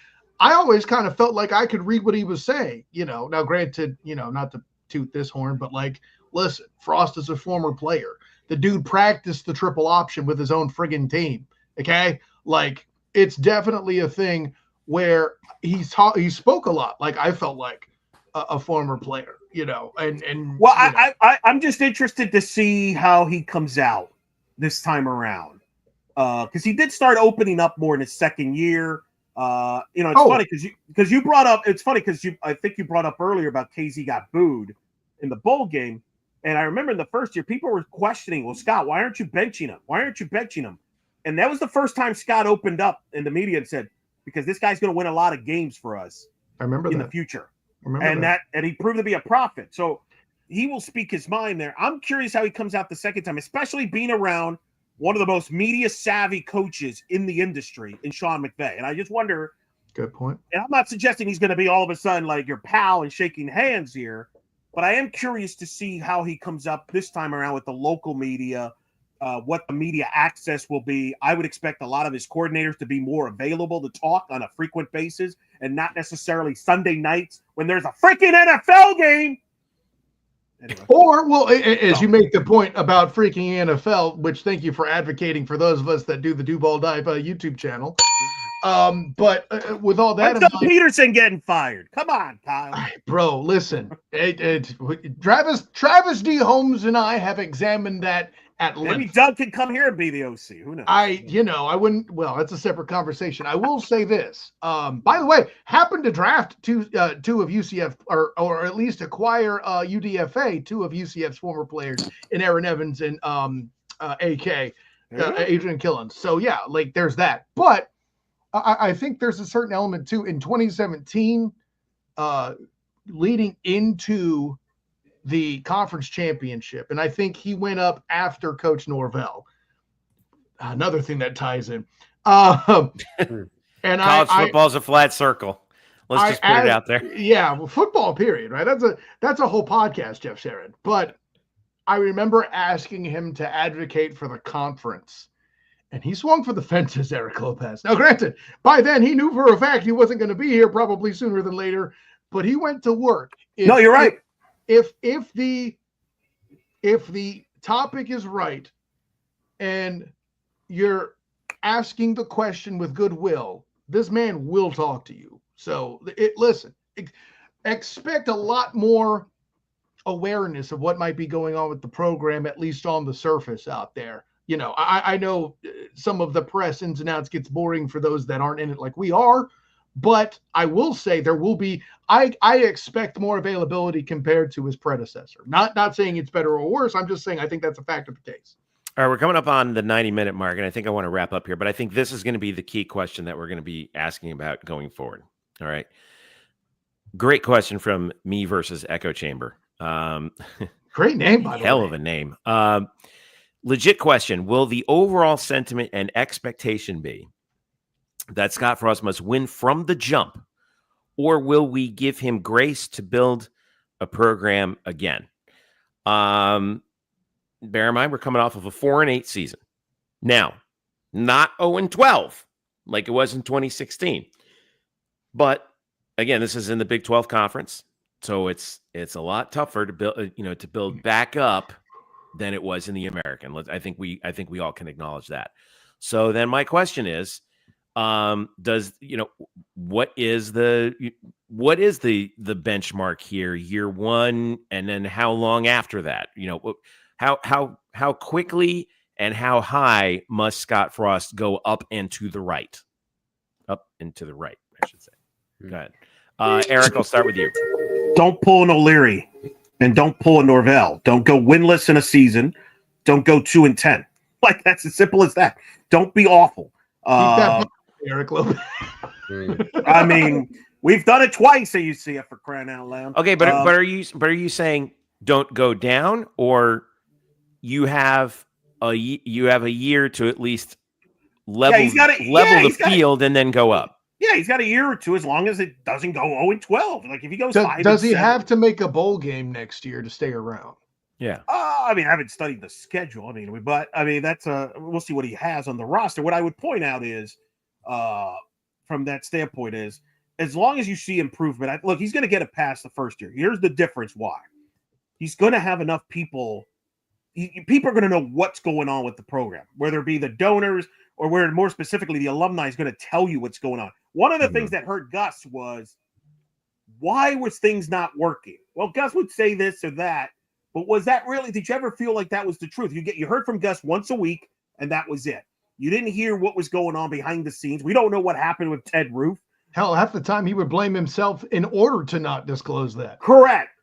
I always kind of felt like I could read what he was saying. You know, now granted, you know, not to toot this horn, but like, listen, Frost is a former player. The dude practiced the triple option with his own friggin' team. Okay. Like, it's definitely a thing where he spoke a lot. Like, I felt like a former player, you know, and well, I'm just interested to see how he comes out this time around. Cause he did start opening up more in his second year. You know, it's funny because you brought up, I think you brought up earlier about KZ got booed in the bowl game. And I remember in the first year, people were questioning, well, Scott, why aren't you benching him? Why aren't you benching him? And that was the first time Scott opened up in the media and said, because this guy's going to win a lot of games for us the future. And he proved to be a prophet. So he will speak his mind there. I'm curious how he comes out the second time, especially being around one of the most media savvy coaches in the industry in Sean McVay. And I just wonder. Good point. And I'm not suggesting he's going to be all of a sudden like your pal and shaking hands here. But I am curious to see how he comes up this time around with the local media, what the media access will be. I would expect a lot of his coordinators to be more available to talk on a frequent basis and not necessarily Sunday nights when there's a freaking NFL game. Anyway. Or, well, as you make the point about freaking NFL, which thank you for advocating for those of us that do the Do Ball Dive YouTube channel. But with all that, Peterson getting fired. Come on, Kyle. Bro, listen. Travis D. Holmes and I have examined that at length. Maybe Doug can come here and be the OC. Who knows? I wouldn't. Well, that's a separate conversation. I will say this. By the way, happened to draft two of UCF, or at least acquire UDFA, two of UCF's former players in Aaron Evans and AK, Adrian Killens. So yeah, like there's that. But I think there's a certain element too in 2017, leading into the conference championship. And I think he went up after Coach Norvell. Another thing that ties in. And college football is a flat circle. Let's just put it out there. Yeah, well, football period, right? That's a whole podcast, Jeff Sharon. But I remember asking him to advocate for the conference. And he swung for the fences, Eric Lopez. Now, granted, by then he knew for a fact he wasn't going to be here probably sooner than later, but he went to work. No, you're right. If the topic is right and you're asking the question with goodwill, this man will talk to you. So listen, expect a lot more awareness of what might be going on with the program, at least on the surface out there. You know, I know some of the press ins and outs gets boring for those that aren't in it like we are, but I will say there will be, I expect more availability compared to his predecessor. Not saying it's better or worse. I'm just saying I think that's a fact of the case. All right, we're coming up on the 90-minute mark, and I think I want to wrap up here, but I think this is going to be the key question that we're going to be asking about going forward. All right. Great question from me versus Echo Chamber. Great name, by the way. Hell of a name. Legit question. Will the overall sentiment and expectation be that Scott Frost must win from the jump, or will we give him grace to build a program again? Bear in mind, we're coming off of a 4-8 season. Now, not 0-12 like it was in 2016. But again, this is in the Big 12 conference. So it's a lot tougher to build, to build back up than it was in the American. I think we all can acknowledge that. So then my question is, what is the benchmark here, year one, and then how long after that? How quickly and how high must Scott Frost go up and to the right? Up and to the right, I should say. Go ahead. Eric, I'll start with you. Don't pull an O'Leary and don't pull a Norvell. Don't go winless in a season. Don't go 2-10. Like, that's as simple as that. Don't be awful. Eric Lopez. I mean, We've done it twice at UCF, for crying out loud. Okay, but are you saying don't go down, or you have a year to at least level the field and then go up? Yeah, he's got a year or two as long as it doesn't go 0-12. Like if he goes 5 does he 7, have to make a bowl game next year to stay around? Yeah. I mean, I haven't studied the schedule. But that's we'll see what he has on the roster. What I would point out is, from that standpoint, is as long as you see improvement, look, he's going to get it past the first year. Here's the difference: why he's going to have enough people. People are going to know what's going on with the program, whether it be the donors or where more specifically the alumni is going to tell you what's going on. One of the things that hurt Gus was, why was things not working? Well, Gus would say this or that, but was that really, did you ever feel like that was the truth? You heard from Gus once a week and that was it. You didn't hear what was going on behind the scenes. We don't know what happened with Ted Roof. Hell, half the time he would blame himself in order to not disclose that. Correct.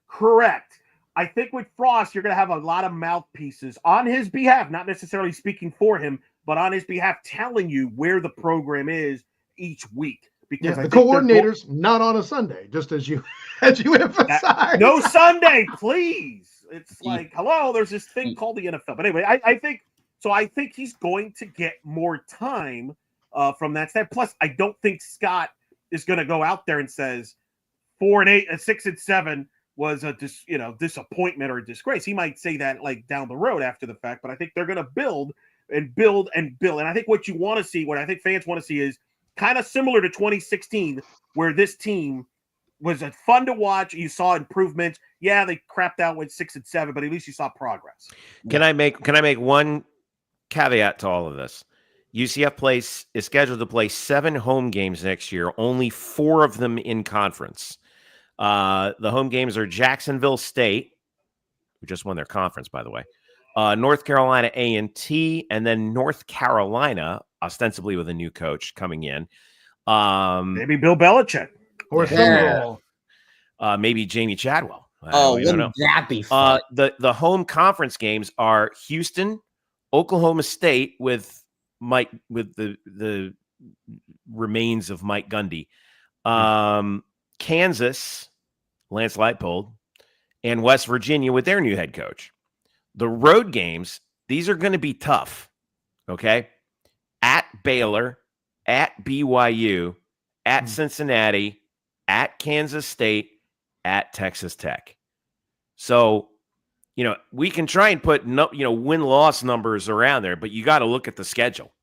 I think with Frost, you're going to have a lot of mouthpieces on his behalf, not necessarily speaking for him, but on his behalf, telling you where the program is each week. Because the coordinator's not on a Sunday, just as you emphasized. No Sunday, please. It's like, hello, there's this thing called the NFL. But anyway, I think he's going to get more time from that side. Plus, I don't think Scott is going to go out there and says 4-8 and 6-7 was a disappointment or a disgrace. He might say that like down the road after the fact, but I think they're going to build and build and build. And I think what you want to see, what I think fans want to see, is kind of similar to 2016, where this team was fun to watch. You saw improvements. Yeah, they crapped out with 6-7, but at least you saw progress. Can I make one caveat to all of this? UCF is scheduled to play 7 home games next year, only 4 of them in conference. The home games are Jacksonville State, who just won their conference, by the way, North Carolina A&T, and then North Carolina, ostensibly with a new coach coming in. Maybe Bill Belichick. Or maybe Jamie Chadwell. Wouldn't that be fun? The home conference games are Houston, Oklahoma State with the remains of Mike Gundy, Kansas, Lance Leipold, and West Virginia with their new head coach. The road games, these are going to be tough, okay? At Baylor, at BYU, at Cincinnati, at Kansas State, at Texas Tech. So, we can try and put win-loss numbers around there, but you got to look at the schedule,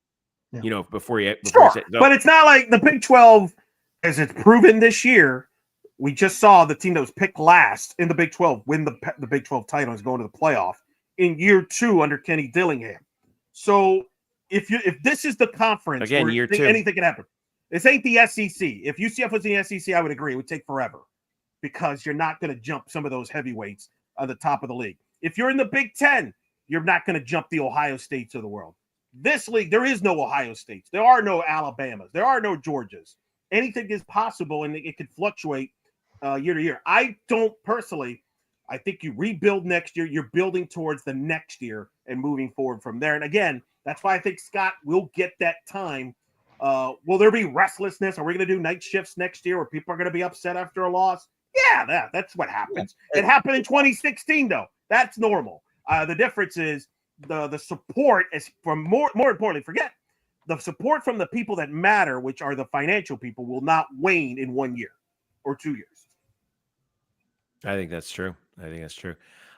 before you say, no. But it's not like the Big 12, as it's proven this year. We just saw the team that was picked last in the Big 12 win the Big 12 title and is going to the playoff in year 2 under Kenny Dillingham. So if this is the conference, again, year 2, anything can happen. This ain't the SEC. If UCF was in the SEC, I would agree. It would take forever because you're not going to jump some of those heavyweights at the top of the league. If you're in the Big 10, you're not going to jump the Ohio States of the world. This league, there is no Ohio States. There are no Alabamas. There are no Georgias. Anything is possible, and it can fluctuate year to year. I think you rebuild next year. You're building towards the next year and moving forward from there. And again, that's why I think Scott will get that time. Will there be restlessness? Are we going to do night shifts next year where people are going to be upset after a loss? Yeah, that's what happens. It happened in 2016, though. That's normal. The difference is the support is from more importantly, forget the support from the people that matter, which are the financial people, will not wane in 1 year or 2 years. I think that's true.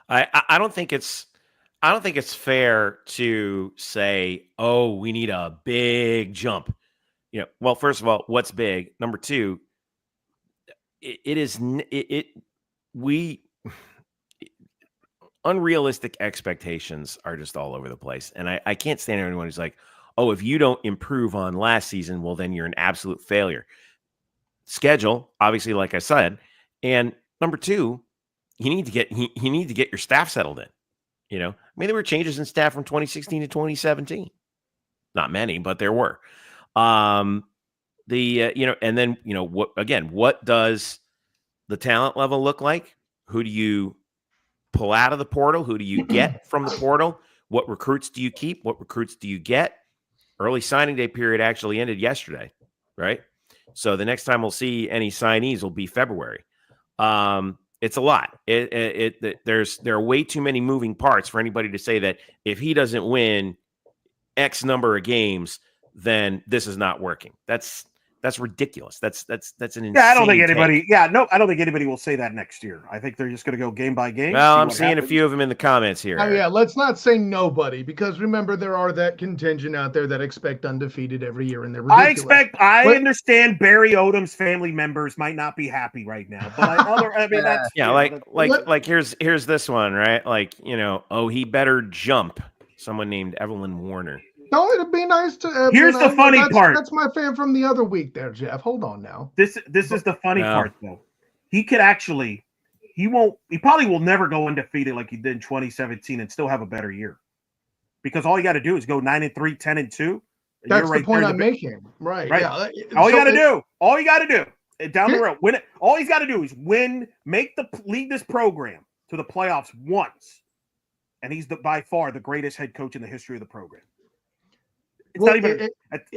I don't think it's fair to say, oh, we need a big jump. Well, first of all, what's big? Number 2, unrealistic expectations are just all over the place. And I can't stand anyone who's like, oh, if you don't improve on last season, well, then you're an absolute failure. Schedule, obviously, like I said, and number 2, you need to get your staff settled in. There were changes in staff from 2016 to 2017. Not many, but there were. And then what does the talent level look like? Who do you pull out of the portal? Who do you get from the portal? What recruits do you keep? What recruits do you get? Early signing day period actually ended yesterday, right? So the next time we'll see any signees will be February. It's a lot. There are way too many moving parts for anybody to say that if he doesn't win X number of games, then this is not working. That's ridiculous. That's an insane. Yeah, I don't think anybody. Take. Yeah, no, I don't think anybody will say that next year. I think they're just going to go game by game. Well, I'm seeing a few of them in the comments here. Oh, yeah, let's not say nobody, because remember there are that contingent out there that expect undefeated every year, and they're ridiculous. I understand Barry Odom's family members might not be happy right now, but that's yeah, like here's this one, right? Like, oh, he better jump. Someone named Evelyn Warner. No, it'd be nice to. Here's the funny part. That's my fan from the other week there, Jeff. Hold on now. This is the funny part, though. He could actually, he probably will never go undefeated like he did in 2017 and still have a better year. Because all you got to do is go 9-3, 10-2. That's the point I'm making. Right. Yeah. All you got to do down the road, win it. All he's got to do is lead this program to the playoffs once. And he's by far the greatest head coach in the history of the program.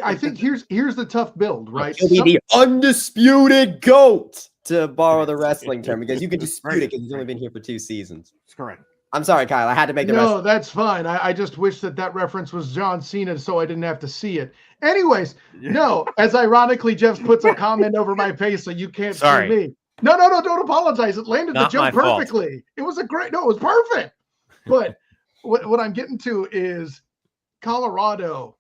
I think here's the tough build, right? He'll be the undisputed GOAT, to borrow the wrestling term, because you can dispute it because he's only been here for 2 seasons. That's correct. I'm sorry, Kyle. I had to make the No, that's fine. I just wish that reference was John Cena so I didn't have to see it. Anyways, no, as ironically, Jeff puts a comment over my face so you can't see me. No, don't apologize. It landed the joke perfectly. It was it was perfect. But what I'm getting to is Colorado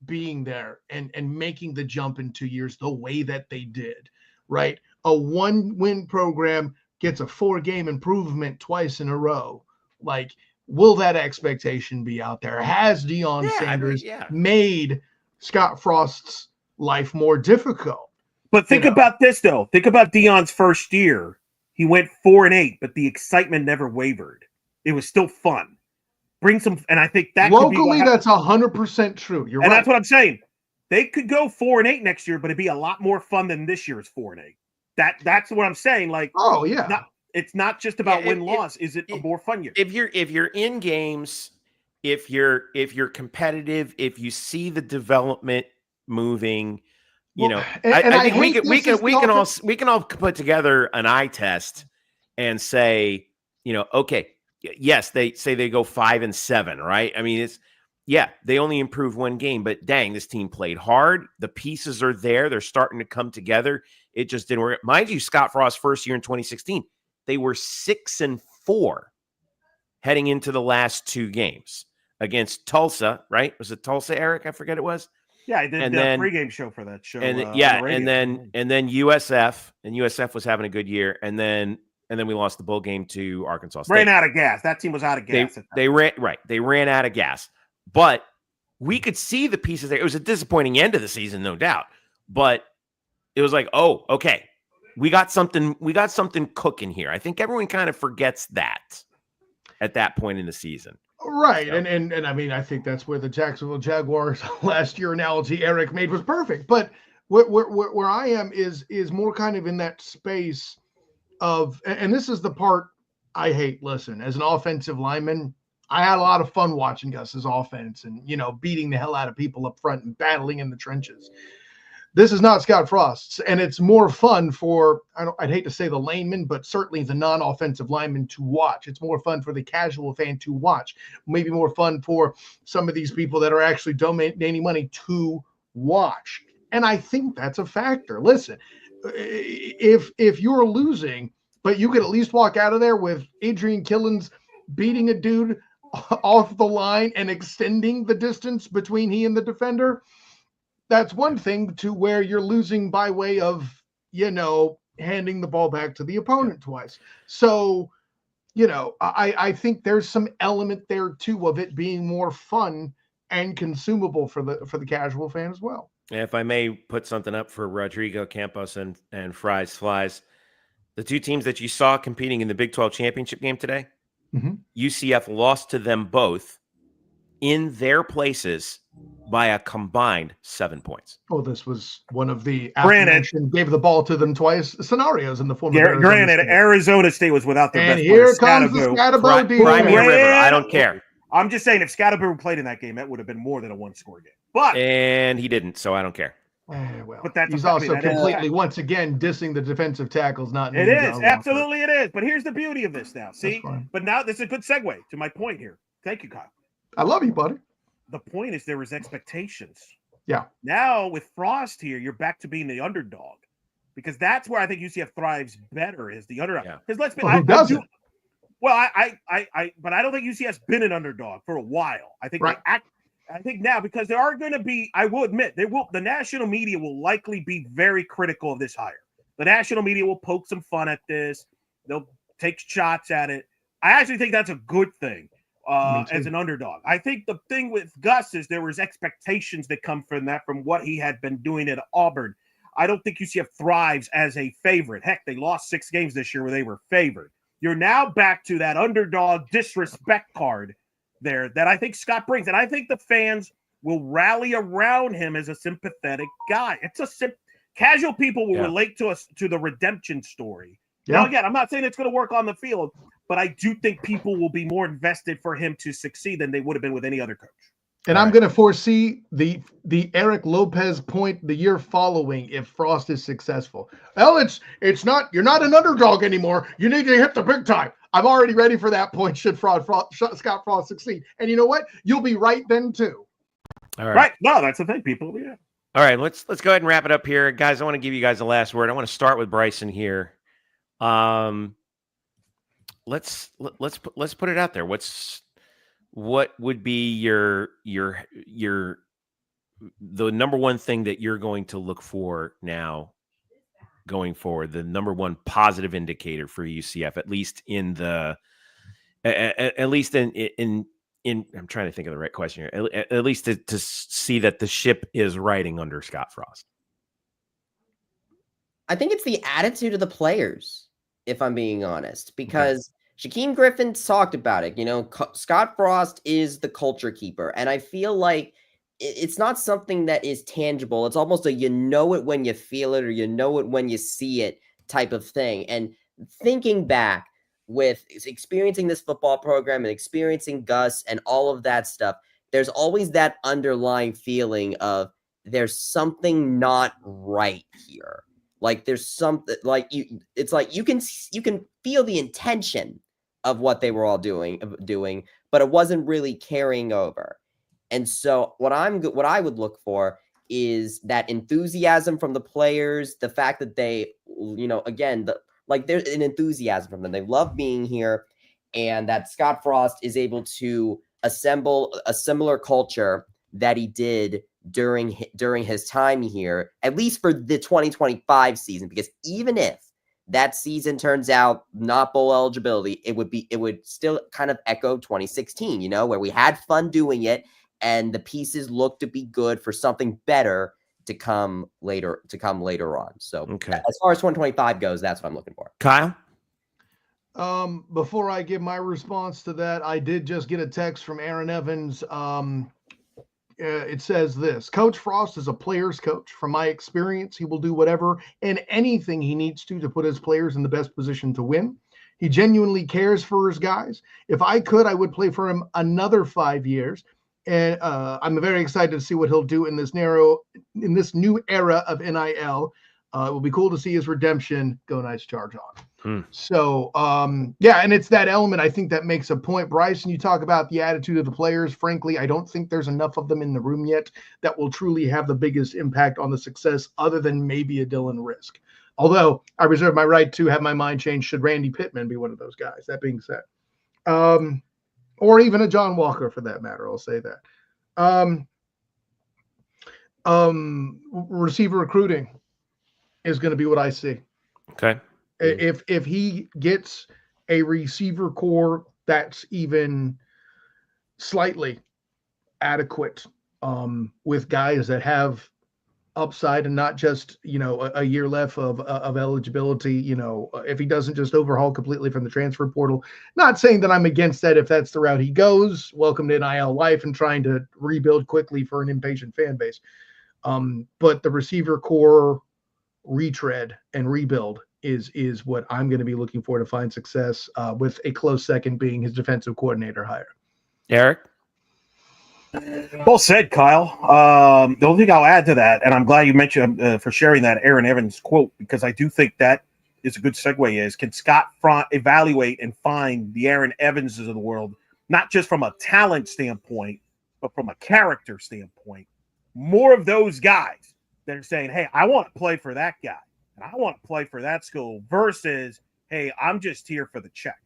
being there and making the jump in 2 years the way that they did, right? A 1-win program gets a 4-game improvement twice in a row. Like, will that expectation be out there? Has Deion Sanders made Scott Frost's life more difficult? But think about this, though. Think about Deion's first year. He went 4-8, but the excitement never wavered. It was still fun. Bring some, and I think that locally, that's 100% true. You're right. And that's what I'm saying. They could go 4-8 next year, but it'd be a lot more fun than this year's 4-8. That's what I'm saying. Like, oh yeah, it's not just about win-loss. Is it a more fun year? If you're in games, if you're competitive, if you see the development moving, I think we can all put together an eye test and say, okay. Yes, they say they go 5-7, right? I mean, they only improved 1 game, but dang, this team played hard. The pieces are there. They're starting to come together. It just didn't work. Mind you, Scott Frost's first year in 2016, they were 6-4 heading into the last 2 games against Tulsa, right? Was it Tulsa, Eric? I forget it was. Yeah, I did the pregame show for that show. And then USF, and USF was having a good year, and then we lost the bowl game to Arkansas State. Ran out of gas. That team was out of gas. They ran out of gas. But we could see the pieces there. It was a disappointing end of the season, no doubt. But it was like, oh, okay. We got something cooking here. I think everyone kind of forgets that at that point in the season. Right. So. And I mean, I think that's where the Jacksonville Jaguars last year analogy Eric made was perfect. But where I am is more kind of in that space of, and this is the part I hate. Listen, as an offensive lineman, I had a lot of fun watching Gus's offense and, beating the hell out of people up front and battling in the trenches. This is not Scott Frost's, and it's more fun for, I'd hate to say the layman, but certainly the non-offensive lineman to watch. It's more fun for the casual fan to watch. Maybe more fun for some of these people that are actually donating money to watch. And I think that's a factor. Listen, if you're losing, but you could at least walk out of there with Adrian Killens beating a dude off the line and extending the distance between he and the defender, that's one thing, to where you're losing by way of, handing the ball back to the opponent twice. So, I think there's some element there too of it being more fun and consumable for the casual fan as well. If I may put something up for Rodrigo Campos and Fries Flies, the 2 teams that you saw competing in the Big 12 championship game today, UCF lost to them both in their places by a combined 7 points. Oh, this was one of the gave the ball to them twice scenarios in the form of Arizona State was without their best player. And here comes the Scatterbo defense. River. I don't care. I'm just saying, if Scatterbo played in that game, that would have been more than a 1-score game. But and he didn't, so I don't care. Well, But that's he's I mean, also that is completely, fact. once again, dissing the defensive tackles, not It naming is John Walker. absolutely it is. But here's the beauty of this now. See, fine. but now this is a good segue to my point here. Thank you, Kyle. I love you, buddy. The point is there was expectations. Yeah. Now with Frost here, you're back to being the underdog, because that's where I think UCF thrives better is the underdog. Yeah. Because let's be, Well, who doesn't? But I don't think UCF's been an underdog for a while. I think Right. I think now, because there are going to be, I will admit, the national media will likely be very critical of this hire. The national media will poke some fun at this. They'll take shots at it. I actually think that's a good thing as an underdog. I think the thing with Gus is there was expectations that come from that, from what he had been doing at Auburn. I don't think UCF thrives as a favorite. Heck, they lost 6 games this year where they were favored. You're now back to that underdog disrespect card there that I think Scott brings. And I think the fans will rally around him as a sympathetic guy. It's casual people will relate to us, to the redemption story. Yeah. Now, again, I'm not saying it's going to work on the field, but I do think people will be more invested for him to succeed than they would have been with any other coach. And I'm going to foresee the Eric Lopez point the year following if Frost is successful. Well, it's not, you're not an underdog anymore. You need to hit the big time. I'm already ready for that point should Scott Frost succeed. And you know what? You'll be right then too. All right. Right. No, that's the thing, people. Yeah. All right, let's go ahead and wrap it up here, guys. I want to give you guys the last word. I want to start with Bryson here. Let's put it out there. What would be the number one thing that you're going to look for now going forward? The number one positive indicator for UCF, at least in I'm trying to think of the right question here. At least to see that the ship is riding under Scott Frost. I think it's the attitude of the players, if I'm being honest, because Shaquem Griffin talked about it. You know, Scott Frost is the culture keeper. And I feel like it's not something that is tangible. It's almost a you know it when you feel it, or you know it when you see it type of thing. And thinking back, with experiencing this football program and experiencing Gus and all of that stuff, there's always that underlying feeling of there's something not right here. Like there's something like it's like you can feel the intention of what they were all doing, but it wasn't really carrying over. And so what I would look for is that enthusiasm from the players, the fact that they, again, there's an enthusiasm from them. They love being here, and that Scott Frost is able to assemble a similar culture that he did during his time here, at least for the 2025 season. Because even if that season turns out not bowl eligibility, it would still kind of echo 2016, where we had fun doing it, and the pieces look to be good for something better to come later on. So as far as 2025 goes, that's what I'm looking for. Kyle? Before I give my response to that, I did just get a text from Aaron Evans. It says this: Coach Frost is a player's coach. From my experience, he will do whatever and anything he needs to put his players in the best position to win. He genuinely cares for his guys. If I could, I would play for him another 5 years. And I'm very excited to see what he'll do in this new era of NIL. It will be cool to see his redemption. Go Knights, charge on. So, and it's that element, I think, that makes a point. Bryson, you talk about the attitude of the players. Frankly, I don't think there's enough of them in the room yet that will truly have the biggest impact on the success, other than maybe a Dylan Risk. Although I reserve my right to have my mind changed should Randy Pittman be one of those guys. That being said. Or even a John Walker, for that matter. I'll say that. Receiver recruiting is going to be what I see. Okay. If he gets a receiver core that's even slightly adequate, with guys that have upside and not just a year left of eligibility, if he doesn't just overhaul completely from the transfer portal. Not saying that I'm against that if that's the route he goes. Welcome to NIL life and trying to rebuild quickly for an impatient fan base. But the receiver core retread and rebuild is what I'm going to be looking for to find success, with a close second being his defensive coordinator hire. Eric? Well said, Kyle. The only thing I'll add to that, and I'm glad you mentioned for sharing that Aaron Evans quote, because I do think that is a good segue, is can Scott Frost evaluate and find the Aaron Evanses of the world, not just from a talent standpoint, but from a character standpoint, more of those guys that are saying, hey, I want to play for that guy, and I want to play for that school, versus, hey, I'm just here for the check.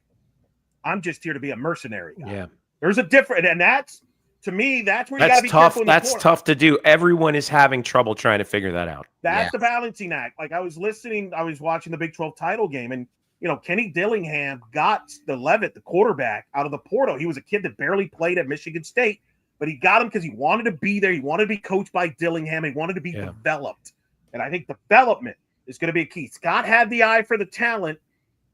I'm just here to be a mercenary guy. Yeah. There's a difference, and that's, to me, that's where you got That's to be tough. careful in the That's corner. tough to do. Everyone is having trouble trying to figure that out. That's the balancing act. Like I was watching the Big 12 title game, and Kenny Dillingham got the Levitt, the quarterback, out of the portal. He was a kid that barely played at Michigan State, but he got him because he wanted to be there. He wanted to be coached by Dillingham. He wanted to be developed. And I think development is going to be a key. Scott had the eye for the talent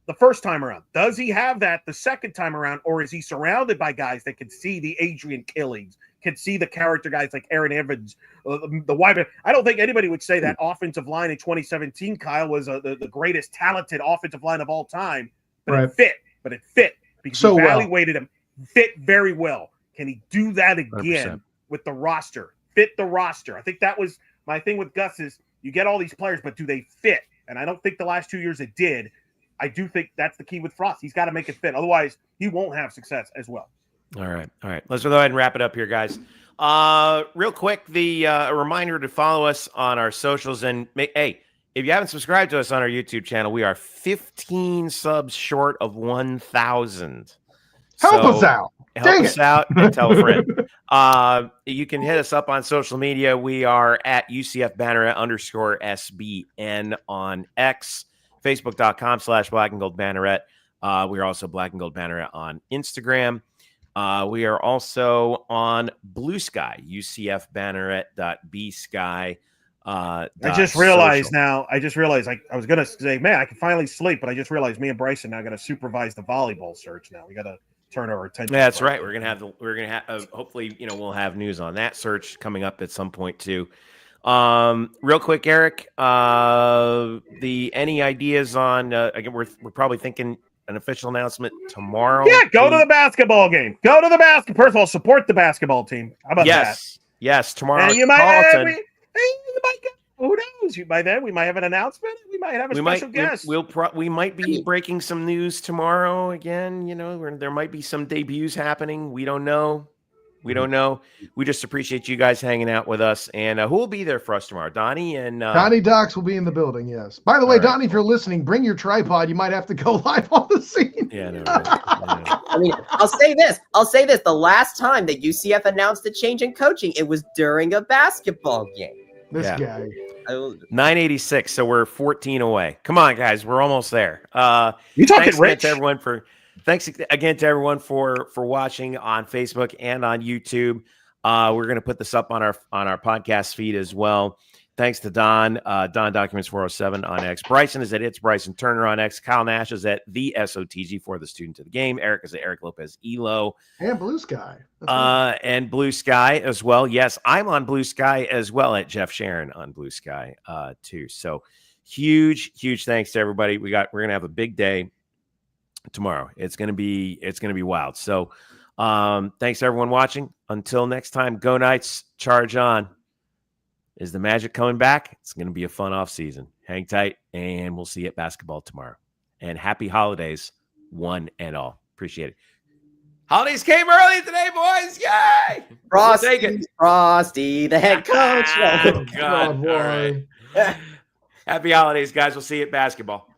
the first time around. Does he have that the second time around, or is he surrounded by guys that can see the Adrian Killings, can see the character guys like Aaron Evans, the wide? I don't think anybody would say that offensive line in 2017, Kyle, was the greatest talented offensive line of all time, but it fit. But it fit because he evaluated him, fit very well. Can he do that again 100%. with the roster? Fit the roster. I think that was my thing with Gus is you get all these players, but do they fit? And I don't think the last 2 years it did. I do think that's the key with Frost. He's got to make it fit. Otherwise, he won't have success as well. All right. Let's go ahead and wrap it up here, guys. Real quick, a reminder to follow us on our socials. And hey, if you haven't subscribed to us on our YouTube channel, we are 15 subs short of 1,000. Help us out. Help us out and tell a friend. You can hit us up on social media. We are at UCF Banneret _SBN on X. Facebook.com/Black and Gold Banneret. We are also Black and Gold Banneret on Instagram. We are also on Blue Sky, UCF Banneret.bsky. I just realized I was going to say, man, I can finally sleep, but I just realized me and Bryson now going to supervise the volleyball search now. We got to turn our attention. Yeah, that's right. We're going to have, hopefully, we'll have news on that search coming up at some point too. Real quick, Eric, any ideas on, again, we're probably thinking an official announcement tomorrow. Yeah, go to the basketball game. Go to the basketball. First of all, support the basketball team. How about that? Yes, tomorrow. And you might, who knows? By then, we might have an announcement. We might have a special guest. We might be breaking some news tomorrow again. There might be some debuts happening. We don't know. We just appreciate you guys hanging out with us. And who will be there for us tomorrow? Donnie and Donnie Docs will be in the building. Yes. By the way, Donnie, if you're listening, bring your tripod. You might have to go live on the scene. Yeah. No, right. I mean, I'll say this. The last time that UCF announced a change in coaching, it was during a basketball game. This guy. 986. So we're 14 away. Come on, guys. We're almost there. You talking rich? Thanks again to everyone for watching on Facebook and on YouTube. We're going to put this up on our podcast feed as well. Thanks to Don Documents 407 on X. Bryson is at It's Bryson Turner on X. Kyle Nash is at the SOTG for the student of the game. Eric is at Eric Lopez Elo. And Blue Sky. And Blue Sky as well. Yes, I'm on Blue Sky as well at Jeff Sharon on Blue Sky too. So huge thanks to everybody. We're going to have a big day tomorrow. It's going to be wild. So thanks to everyone watching. Until next time, go Knights, charge on. Is the magic coming back? It's going to be a fun off season. Hang tight, and we'll see you at basketball tomorrow. And happy holidays, one and all. Appreciate it. Holidays came early today, boys. Yay! Frosty, the head coach. Oh, God. All right. Happy holidays, guys. We'll see you at basketball.